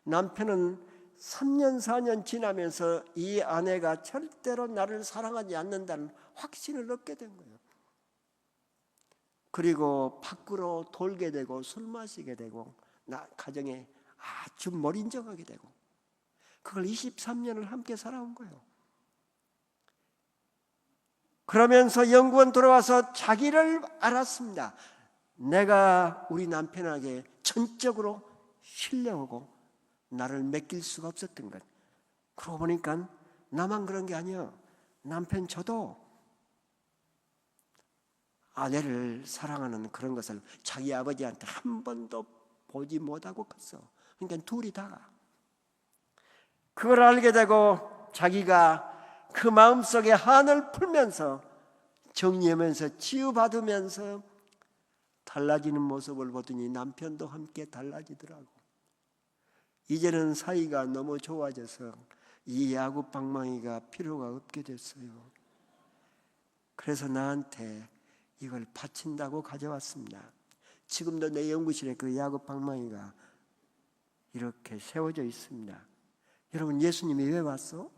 남편은 3년 4년 지나면서 이 아내가 절대로 나를 사랑하지 않는다는 확신을 얻게 된 거예요. 그리고 밖으로 돌게 되고 술 마시게 되고 가정에 아주 몰인정하게 되고 그걸 23년을 함께 살아온 거예요. 그러면서 연구원 들어와서 자기를 알았습니다. 내가 우리 남편에게 전적으로 신뢰하고 나를 맡길 수가 없었던 것. 그러고 보니까 나만 그런 게 아니야. 남편 저도 아내를 사랑하는 그런 것을 자기 아버지한테 한 번도 보지 못하고 컸어. 그러니까 둘이 다 그걸 알게 되고 자기가 그 마음속에 한을 풀면서 정리하면서 치유받으면서 달라지는 모습을 보더니 남편도 함께 달라지더라고. 이제는 사이가 너무 좋아져서 이 야구 방망이가 필요가 없게 됐어요. 그래서 나한테 이걸 바친다고 가져왔습니다. 지금도 내 연구실에 그 야구 방망이가 이렇게 세워져 있습니다. 여러분, 예수님이 왜 왔어?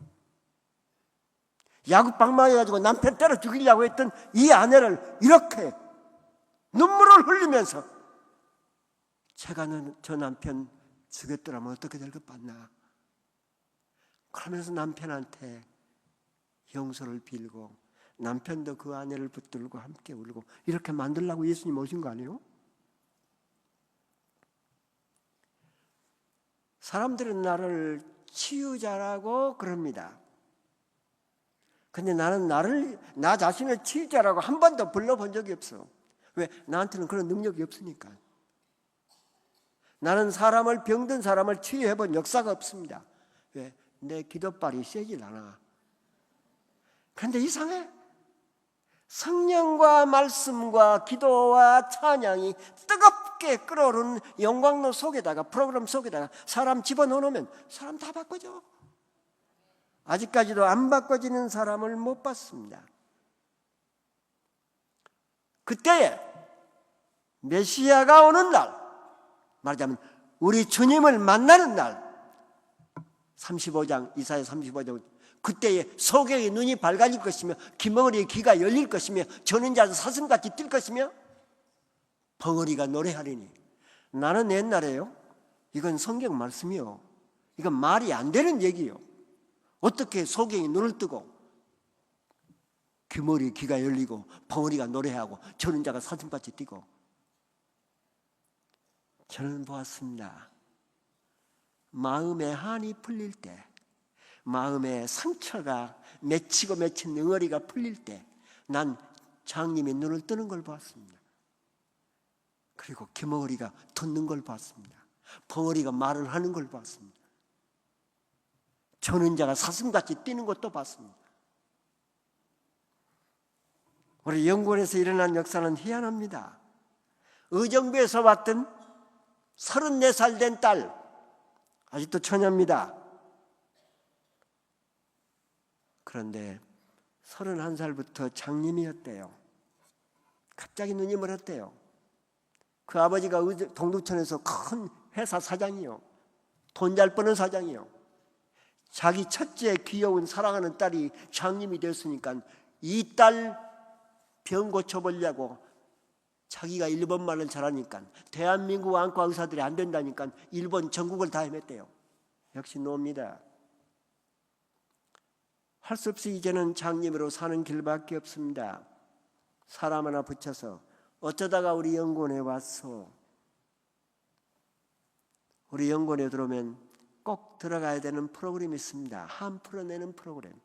야구 방망이 가지고 남편 때려 죽이려고 했던 이 아내를 이렇게 눈물을 흘리면서 제가 저 남편 죽였더라면 어떻게 될 것 봤나? 그러면서 남편한테 용서를 빌고 남편도 그 아내를 붙들고 함께 울고 이렇게 만들려고 예수님 오신 거 아니에요? 사람들은 나를 치유자라고 그럽니다. 근데 나는 나 자신을 치유자라고 한 번도 불러본 적이 없어. 왜? 나한테는 그런 능력이 없으니까. 나는 병든 사람을 치유해본 역사가 없습니다. 왜? 내 기도발이 세질 않아. 그런데 이상해. 성령과 말씀과 기도와 찬양이 뜨겁게 끓어오르는 영광로 속에다가, 프로그램 속에다가 사람 집어넣으면 사람 다 바꿔져. 아직까지도 안 바꿔지는 사람을 못 봤습니다. 그때에 메시아가 오는 날, 말하자면 우리 주님을 만나는 날, 35장, 이사야 35장, 그때에 소경의 눈이 밝아질 것이며 기머리의 귀가 열릴 것이며 저는 자도 사슴같이 뛸 것이며 벙어리가 노래하리니. 나는 옛날에요, 이건 성경 말씀이요, 이건 말이 안 되는 얘기요. 어떻게 소경이 눈을 뜨고 귀머리 귀가 열리고 벙어리가 노래하고 저는 자가 사슴같이 뛰고. 저는 보았습니다. 마음의 한이 풀릴 때, 마음의 상처가 맺히고 맺힌 응어리가 풀릴 때 난 장님이 눈을 뜨는 걸 보았습니다. 그리고 귀머리가 듣는 걸 보았습니다. 벙어리가 말을 하는 걸 보았습니다. 저는 자가 사슴같이 뛰는 것도 봤습니다. 우리 영국에서 일어난 역사는 희한합니다. 의정부에서 왔던 34살 된 딸, 아직도 처녀입니다. 그런데 31살부터 장님이었대요. 갑자기 눈이 멀었대요. 그 아버지가 동두천에서 큰 회사 사장이요, 돈 잘 버는 사장이요. 자기 첫째 귀여운 사랑하는 딸이 장님이 됐으니까 이 딸 병 고쳐보려고, 자기가 일본 말을 잘하니까 대한민국 안과 의사들이 안 된다니까 일본 전국을 다 헤맸대요. 역시 노입니다. 할 수 없이 이제는 장님으로 사는 길밖에 없습니다. 사람 하나 붙여서 어쩌다가 우리 연구원에 왔어. 우리 연구원에 들어오면 꼭 들어가야 되는 프로그램이 있습니다. 한 풀어내는 프로그램.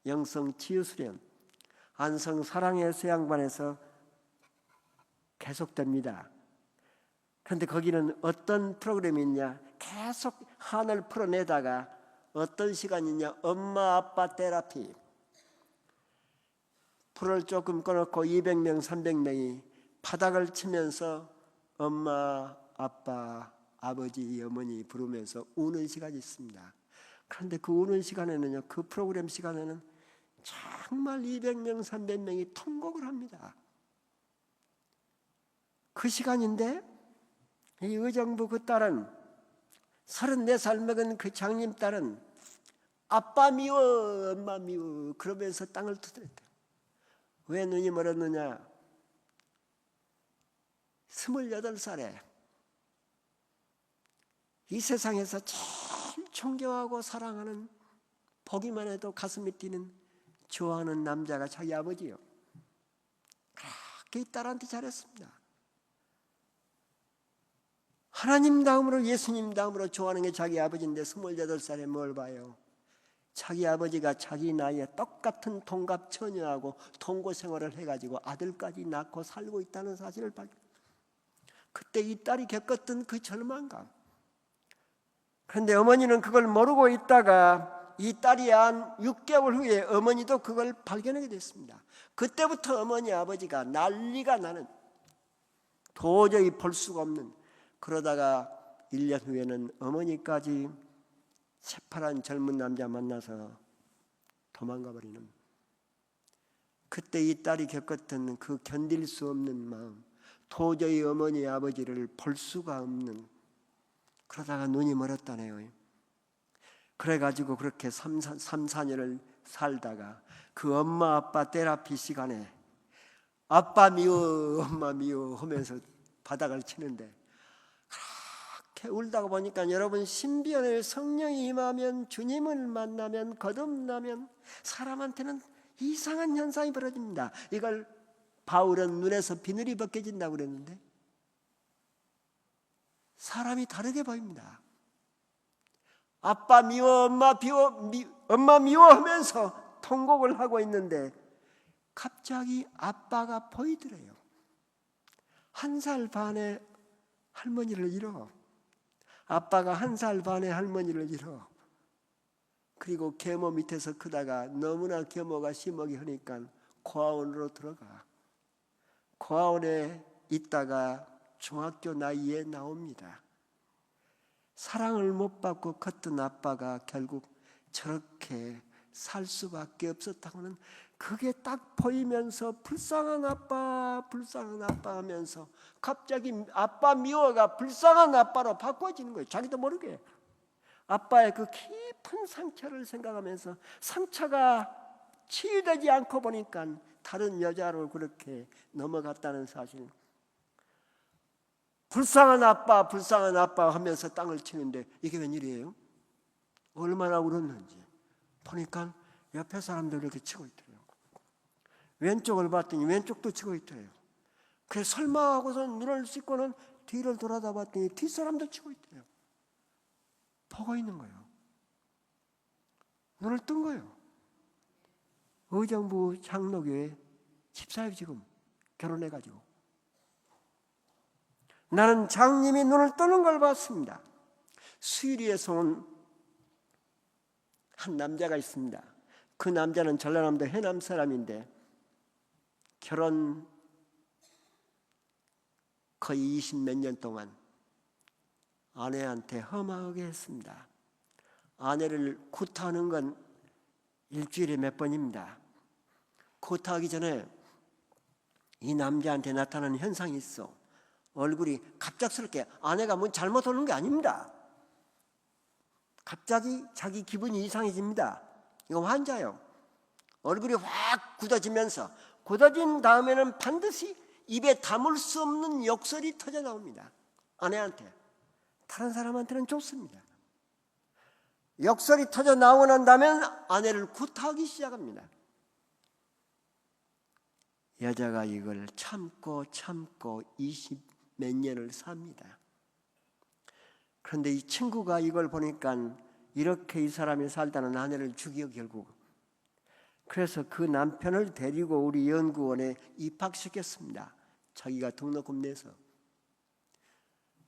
영성 치유수련, 안성 사랑의 수양반에서 계속됩니다. 그런데 거기는 어떤 프로그램이 있냐, 계속 한을 풀어내다가 어떤 시간이 있냐, 엄마 아빠 테라피. 풀을 조금 꺼놓고 200명 300명이 바닥을 치면서 엄마 아빠 아버지 어머니 부르면서 우는 시간이 있습니다. 그런데 그 우는 시간에는요, 그 프로그램 시간에는 정말 200명 300명이 통곡을 합니다. 그 시간인데 이 의정부 그 딸은, 34살 먹은 그 장님 딸은 아빠 미워 엄마 미워 그러면서 땅을 두드렸대요. 왜 눈이 멀었느냐, 28살에 이 세상에서 제일 존경하고 사랑하는, 보기만 해도 가슴이 뛰는, 좋아하는 남자가 자기 아버지요. 그렇게 이 딸한테 잘했습니다. 하나님 다음으로, 예수님 다음으로 좋아하는 게 자기 아버지인데 28살에 뭘 봐요. 자기 아버지가 자기 나이에 똑같은 동갑 처녀하고 동거 생활을 해가지고 아들까지 낳고 살고 있다는 사실을 발견. 그때 이 딸이 겪었던 그 절망감. 그런데 어머니는 그걸 모르고 있다가 이 딸이 한 6개월 후에 어머니도 그걸 발견하게 됐습니다. 그때부터 어머니 아버지가 난리가 나는, 도저히 볼 수가 없는, 그러다가 1년 후에는 어머니까지 새파란 젊은 남자 만나서 도망가 버리는, 그때 이 딸이 겪었던 그 견딜 수 없는 마음, 도저히 어머니 아버지를 볼 수가 없는, 그러다가 눈이 멀었다네요. 그래가지고 그렇게 3, 4년을 살다가 그 엄마 아빠 테라피 시간에 아빠 미워 엄마 미워 하면서 바닥을 치는데, 그렇게 울다가 보니까 여러분, 신비연의 성령이 임하면, 주님을 만나면, 거듭나면 사람한테는 이상한 현상이 벌어집니다. 이걸 바울은 눈에서 비늘이 벗겨진다고 그랬는데 사람이 다르게 보입니다. 아빠 미워, 엄마 미워하면서 통곡을 하고 있는데 갑자기 아빠가 보이더래요. 1살 반의 할머니를 잃어. 아빠가 1살 반의 할머니를 잃어. 그리고 계모 밑에서 크다가 너무나 계모가 심하게 하니까 고아원으로 들어가. 고아원에 있다가 중학교 나이에 나옵니다. 사랑을 못 받고 컸던 아빠가 결국 저렇게 살 수밖에 없었다고는 그게 딱 보이면서 불쌍한 아빠 하면서 갑자기 아빠 미워가 불쌍한 아빠로 바꿔지는 거예요. 자기도 모르게. 아빠의 그 깊은 상처를 생각하면서 상처가 치유되지 않고 보니까 다른 여자로 그렇게 넘어갔다는 사실. 불쌍한 아빠 하면서 땅을 치는데 이게 웬일이에요? 얼마나 울었는지 보니까 옆에 사람들 이렇게 치고 있더래요. 왼쪽을 봤더니 왼쪽도 치고 있더래요. 그래서 설마 하고서 눈을 씻고는 뒤를 돌아다 봤더니 뒷사람도 치고 있더래요. 보고 있는 거예요. 눈을 뜬 거예요. 의정부 장로교회 집사예요. 지금 결혼해가지고. 나는 장님이 눈을 뜨는 걸 봤습니다. 수유리에서 온 한 남자가 있습니다. 그 남자는 전라남도 해남 사람인데 결혼 거의 20몇 년 동안 아내한테 험하게 했습니다. 아내를 구타하는 건 일주일에 몇 번입니다. 구타하기 전에 이 남자한테 나타나는 현상이 있어. 얼굴이 갑작스럽게 아내가 뭐 잘못하는 게 아닙니다. 갑자기 자기 기분이 이상해집니다. 이거 환자예요. 얼굴이 확 굳어지면서 굳어진 다음에는 반드시 입에 담을 수 없는 욕설이 터져 나옵니다. 아내한테. 다른 사람한테는 좋습니다. 욕설이 터져 나오고 난 다음에 아내를 구타하기 시작합니다. 여자가 이걸 참고 20 몇 년을 삽니다. 그런데 이 친구가 이걸 보니까 이렇게 이 사람이 살다는 아내를 죽여 결국. 그래서 그 남편을 데리고 우리 연구원에 입학시켰습니다. 자기가 등록금 내서.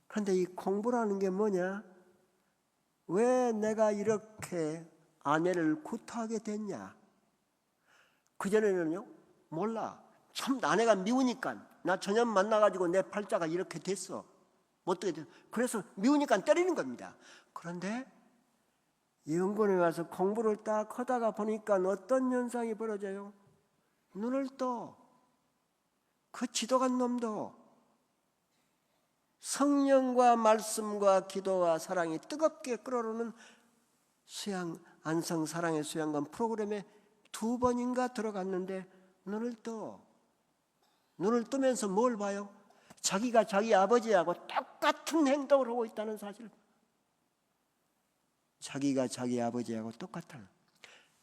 그런데 이 공부라는 게 뭐냐? 왜 내가 이렇게 아내를 구타하게 됐냐? 그전에는요, 몰라. 참 아내가 미우니까 나 저녁 만나가지고 내 팔자가 이렇게 됐어. 어떻게 됐어? 그래서 미우니까 때리는 겁니다. 그런데 연구원에 와서 공부를 딱 하다가 보니까 어떤 현상이 벌어져요? 눈을 떠. 그 지도간 놈도 성령과 말씀과 기도와 사랑이 뜨겁게 끓어오르는 수양 안성 사랑의 수양관 프로그램에 2번인가 들어갔는데 눈을 떠. 눈을 뜨면서 뭘 봐요? 자기가 자기 아버지하고 똑같은 행동을 하고 있다는 사실. 자기가 자기 아버지하고 똑같아.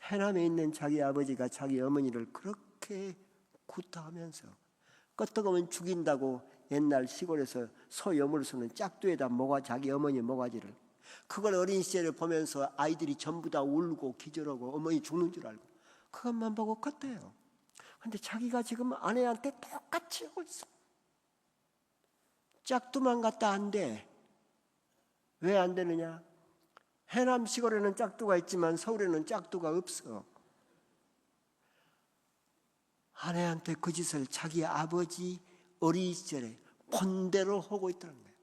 해남에 있는 자기 아버지가 자기 어머니를 그렇게 구타하면서 끄떡하면 죽인다고 옛날 시골에서 소 여물서는 짝두에다 자기 어머니 모가지를 그걸 어린 시절에 보면서 아이들이 전부 다 울고 기절하고 어머니 죽는 줄 알고 그것만 보고 컸대요. 근데 자기가 지금 아내한테 똑같이 하고 있어. 짝두만 갖다 안 돼. 왜 안 되느냐? 해남 시골에는 짝두가 있지만 서울에는 짝두가 없어. 아내한테 그 짓을 자기 아버지 어린 시절에 본대로 하고 있다는 거예요.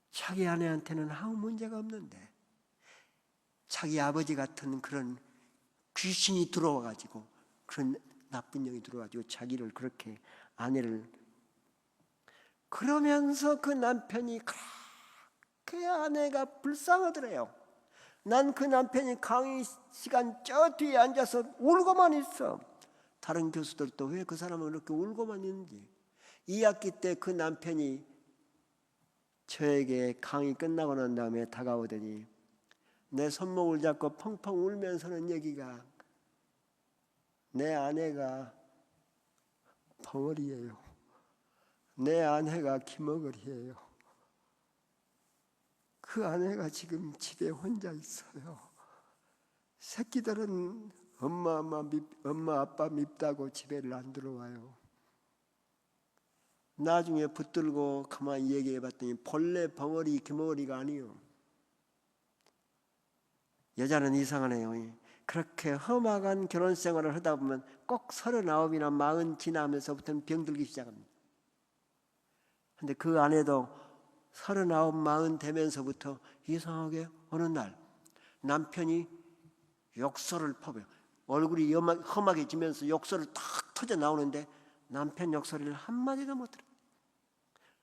자기 아내한테는 아무 문제가 없는데 자기 아버지 같은 그런 귀신이 들어와가지고 그런 나쁜 영이 들어와가지고 자기를 그렇게 아내를 그러면서 그 남편이 그렇게 아내가 불쌍하더래요. 난 그 남편이 강의 시간 저 뒤에 앉아서 울고만 있어. 다른 교수들도 왜 그 사람은 그렇게 울고만 있는지. 2학기 때 그 남편이 저에게 강의 끝나고 난 다음에 다가오더니 내 손목을 잡고 펑펑 울면서는 얘기가 내 아내가 벙어리예요. 내 아내가 기머거리예요. 그 아내가 지금 집에 혼자 있어요. 새끼들은 엄마 아빠 밉다고 집에를 안 들어와요. 나중에 붙들고 가만히 얘기해 봤더니 본래 벙어리 기머리가 아니요. 여자는 이상하네요. 그렇게 험악한 결혼 생활을 하다 보면 꼭 39이나 40 지나면서부터는 병들기 시작합니다. 근데 그 아내도 39, 40 되면서부터 이상하게 어느 날 남편이 욕설을 퍼부어요. 얼굴이 험하게지면서 욕설을 탁 터져 나오는데 남편 욕설을 한마디도 못 들어요.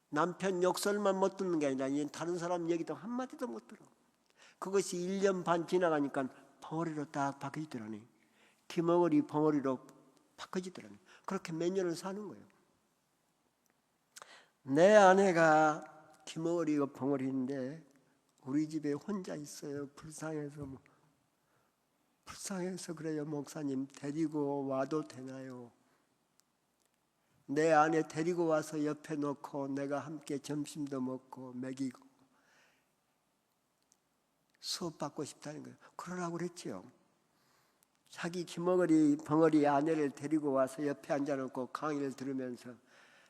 남편 욕설만 못 듣는 게 아니라 다른 사람 얘기도 한마디도 못 들어. 그것이 1년 반 지나가니까 벙어리로 딱 바뀌더라니. 기머거리 벙어리로 바뀌더라니. 그렇게 몇 년을 사는 거예요. 내 아내가 기머거리고 벙어리인데 우리 집에 혼자 있어요. 불쌍해서 그래요. 목사님 데리고 와도 되나요? 내 아내 데리고 와서 옆에 놓고 내가 함께 점심도 먹고 먹이고 수업 받고 싶다는 거예요. 그러라고 그랬지요. 자기 기머거리 벙어리 아내를 데리고 와서 옆에 앉아놓고 강의를 들으면서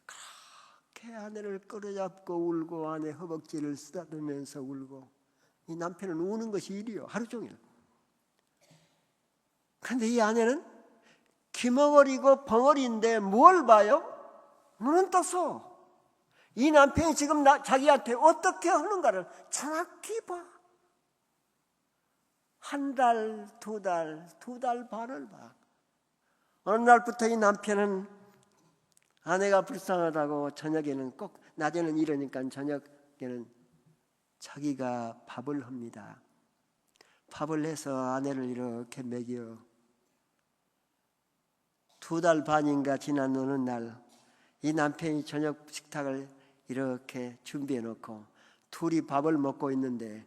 그렇게 아내를 끌어잡고 울고 아내 허벅지를 쓰다듬으면서 울고 이 남편은 우는 것이 일이요. 하루 종일. 그런데 이 아내는 기머거리고 벙어리인데 뭘 봐요? 눈은 떴어. 이 남편이 지금 자기한테 어떻게 하는가를 정확히 봐. 한 달, 두 달 반을 봐. 어느 날부터 이 남편은 아내가 불쌍하다고 저녁에는 꼭, 낮에는 이러니까 저녁에는 자기가 밥을 합니다. 밥을 해서 아내를 이렇게 먹여. 2달 반인가 지난 어느 날 이 남편이 저녁 식탁을 이렇게 준비해 놓고 둘이 밥을 먹고 있는데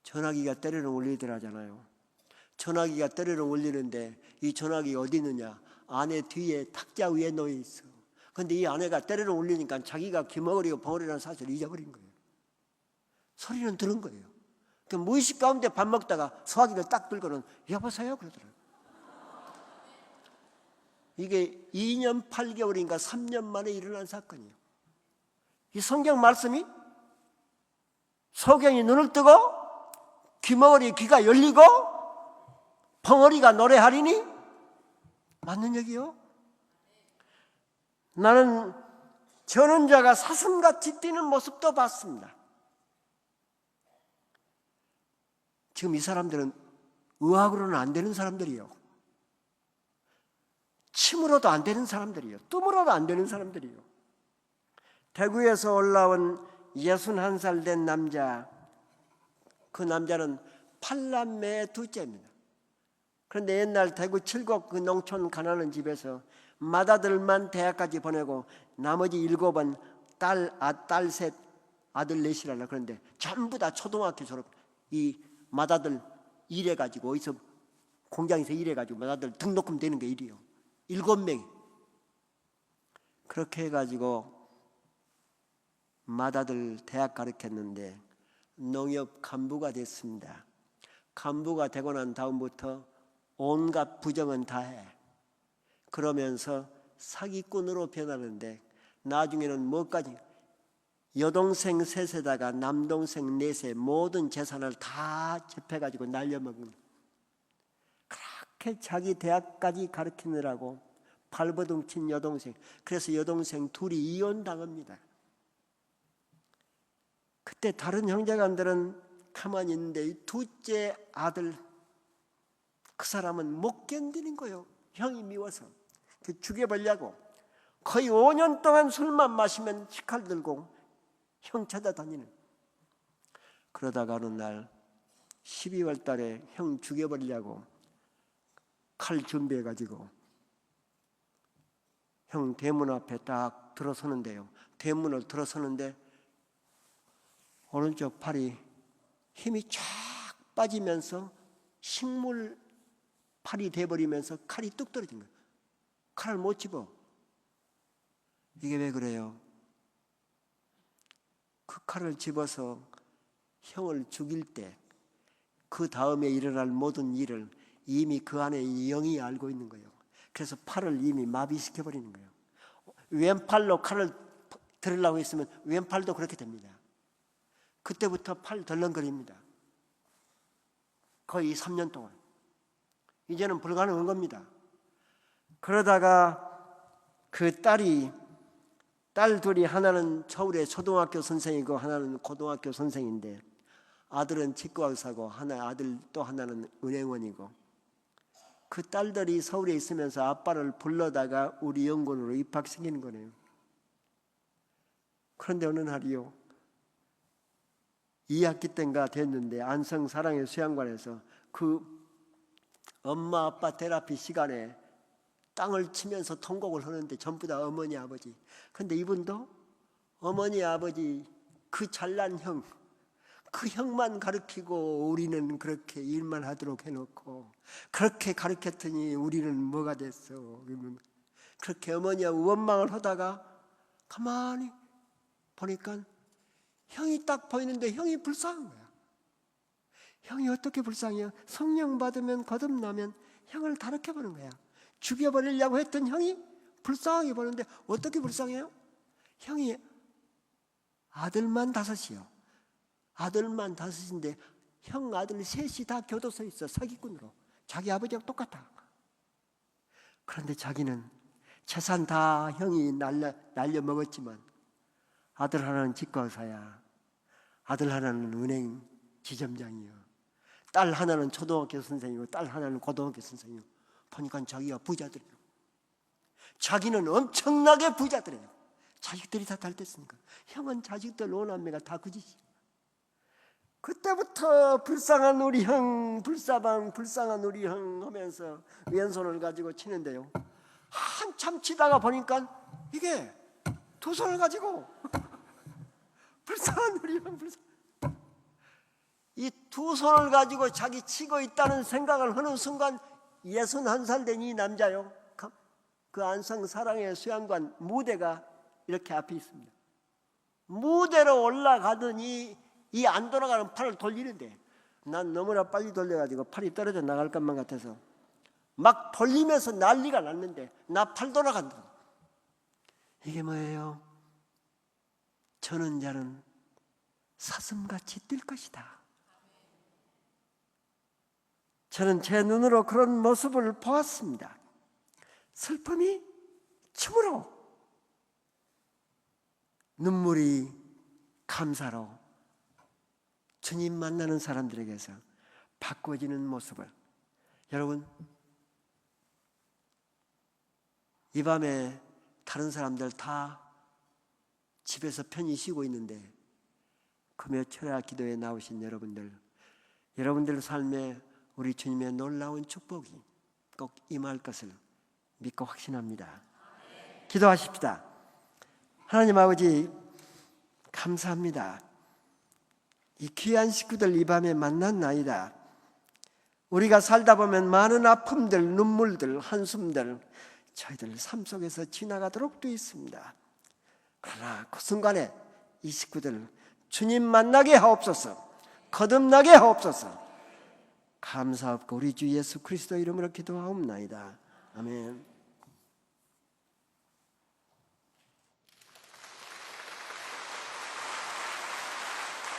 전화기가 때려는 울리더라잖아요. 전화기가 때려는 울리는데 이 전화기 어디 있느냐? 아내 뒤에 탁자 위에 놓여 있어. 그런데 이 아내가 때려는 울리니까 자기가 기머거리고 벙어리라는 사실을 잊어버린 거예요. 소리는 들은 거예요. 그 무의식 가운데 밥 먹다가 소화기를 딱 들고는 여보세요 그러더라고요. 이게 2년 8개월인가 3년 만에 일어난 사건이에요. 이 성경 말씀이 소경이 눈을 뜨고 귀머거리 귀가 열리고 벙어리가 노래하리니 맞는 얘기요? 나는 전원자가 사슴같이 뛰는 모습도 봤습니다. 지금 이 사람들은 의학으로는 안 되는 사람들이에요. 침으로도 안 되는 사람들이에요. 뜸으로도 안 되는 사람들이에요. 대구에서 올라온 61살 된 남자, 그 남자는 8남매의 둘째입니다. 그런데 옛날 대구 칠곡 그 농촌 가난한 집에서 맏아들만 대학까지 보내고 나머지 7은 딸 셋, 아들 넷이라나. 그런데 전부 다 초등학교 졸업. 이 맏아들 일해가지고 어디서 공장에서 일해가지고 맏아들 등록금 되는 게 일이에요. 7명이. 그렇게 해가지고 맏아들 대학 가르쳤는데 농협 간부가 됐습니다. 간부가 되고 난 다음부터 온갖 부정은 다 해. 그러면서 사기꾼으로 변하는데 나중에는 뭐까지 여동생 셋에다가 남동생 넷의 모든 재산을 다 접해가지고 날려먹은. 그렇게 자기 대학까지 가르치느라고 발버둥 친 여동생. 그래서 여동생 둘이 이혼당합니다. 그때 다른 형제간들은 가만히 있는데 이 둘째 아들, 그 사람은 못 견디는 거예요. 형이 미워서. 죽여버리려고 거의 5년 동안 술만 마시면 식칼 들고 형 찾아다니는. 그러다가 어느 날 12월 달에 형 죽여버리려고 칼 준비해가지고 형 대문 앞에 딱 들어서는데요. 대문을 들어서는데 오른쪽 팔이 힘이 쫙 빠지면서 식물 팔이 돼버리면서 칼이 뚝 떨어진 거예요. 칼을 못 집어. 이게 왜 그래요? 그 칼을 집어서 형을 죽일 때 그 다음에 일어날 모든 일을 이미 그 안에 영이 알고 있는 거예요. 그래서 팔을 이미 마비시켜 버리는 거예요. 왼팔로 칼을 들으려고 했으면 왼팔도 그렇게 됩니다. 그때부터 팔 덜렁거립니다. 거의 3년 동안. 이제는 불가능한 겁니다. 그러다가 그 딸 둘이, 하나는 서울의 초등학교 선생이고 하나는 고등학교 선생인데, 아들은 치과 의사고 아들 또 하나는 은행원이고, 그 딸들이 서울에 있으면서 아빠를 불러다가 우리 영군으로 입학시키는 거네요. 그런데 어느 날이요, 2학기 때인가 됐는데 안성 사랑의 수양관에서 그 엄마 아빠 테라피 시간에 땅을 치면서 통곡을 하는데 전부 다 어머니 아버지. 그런데 이분도 어머니 아버지 그 잘난 형, 그 형만 가르치고 우리는 그렇게 일만 하도록 해놓고 그렇게 가르쳤더니 우리는 뭐가 됐어. 그렇게 어머니하고 원망을 하다가 가만히 보니까 형이 딱 보이는데 형이 불쌍한 거야. 형이 어떻게 불쌍해요? 성령 받으면 거듭나면 형을 다르게 보는 거야. 죽여버리려고 했던 형이 불쌍하게 보는데 어떻게 불쌍해요? 형이 아들만 5이요. 아들만 5인데 형 아들 3이 다 교도소에 있어. 사기꾼으로. 자기 아버지하고 똑같아. 그런데 자기는 재산 다 형이 날려 먹었지만 아들 하나는 치과의사야. 아들 하나는 은행 지점장이요. 딸 하나는 초등학교 선생이고 딸 하나는 고등학교 선생이요. 보니까 자기가 부자들이에요. 자기는 엄청나게 부자들이에요. 자식들이 다 잘 됐으니까. 형은 자식들 5남매가 다 그 짓이에요. 그때부터 불쌍한 우리 형, 불쌍한 우리 형 하면서 왼손을 가지고 치는데요, 한참 치다가 보니까 이게 2손을 가지고 불쌍한 우리 형, 이 2손을 가지고 자기 치고 있다는 생각을 하는 순간 61살 된 이 남자요, 그 안성 사랑의 수양관 무대가 이렇게 앞에 있습니다. 무대로 올라가더니 이 안 돌아가는 팔을 돌리는데, 난 너무나 빨리 돌려가지고 팔이 떨어져 나갈 것만 같아서 막 돌리면서 난리가 났는데 나 팔 돌아간다. 이게 뭐예요? 저는 자는 사슴같이 뛸 것이다. 저는 제 눈으로 그런 모습을 보았습니다. 슬픔이 춤으로, 눈물이 감사로 주님 만나는 사람들에게서 바꿔지는 모습을. 여러분, 이 밤에 다른 사람들 다 집에서 편히 쉬고 있는데 금요 철야 기도에 나오신 여러분들 삶에 우리 주님의 놀라운 축복이 꼭 임할 것을 믿고 확신합니다. 기도하십시다. 하나님 아버지, 감사합니다. 이 귀한 식구들 이 밤에 만났나이다. 우리가 살다 보면 많은 아픔들, 눈물들, 한숨들 저희들 삶 속에서 지나가도록 되어 있습니다. 그러나 그 순간에 이 식구들 주님 만나게 하옵소서, 거듭나게 하옵소서. 감사하고 우리 주 예수 그리스도 이름으로 기도하옵나이다. 아멘.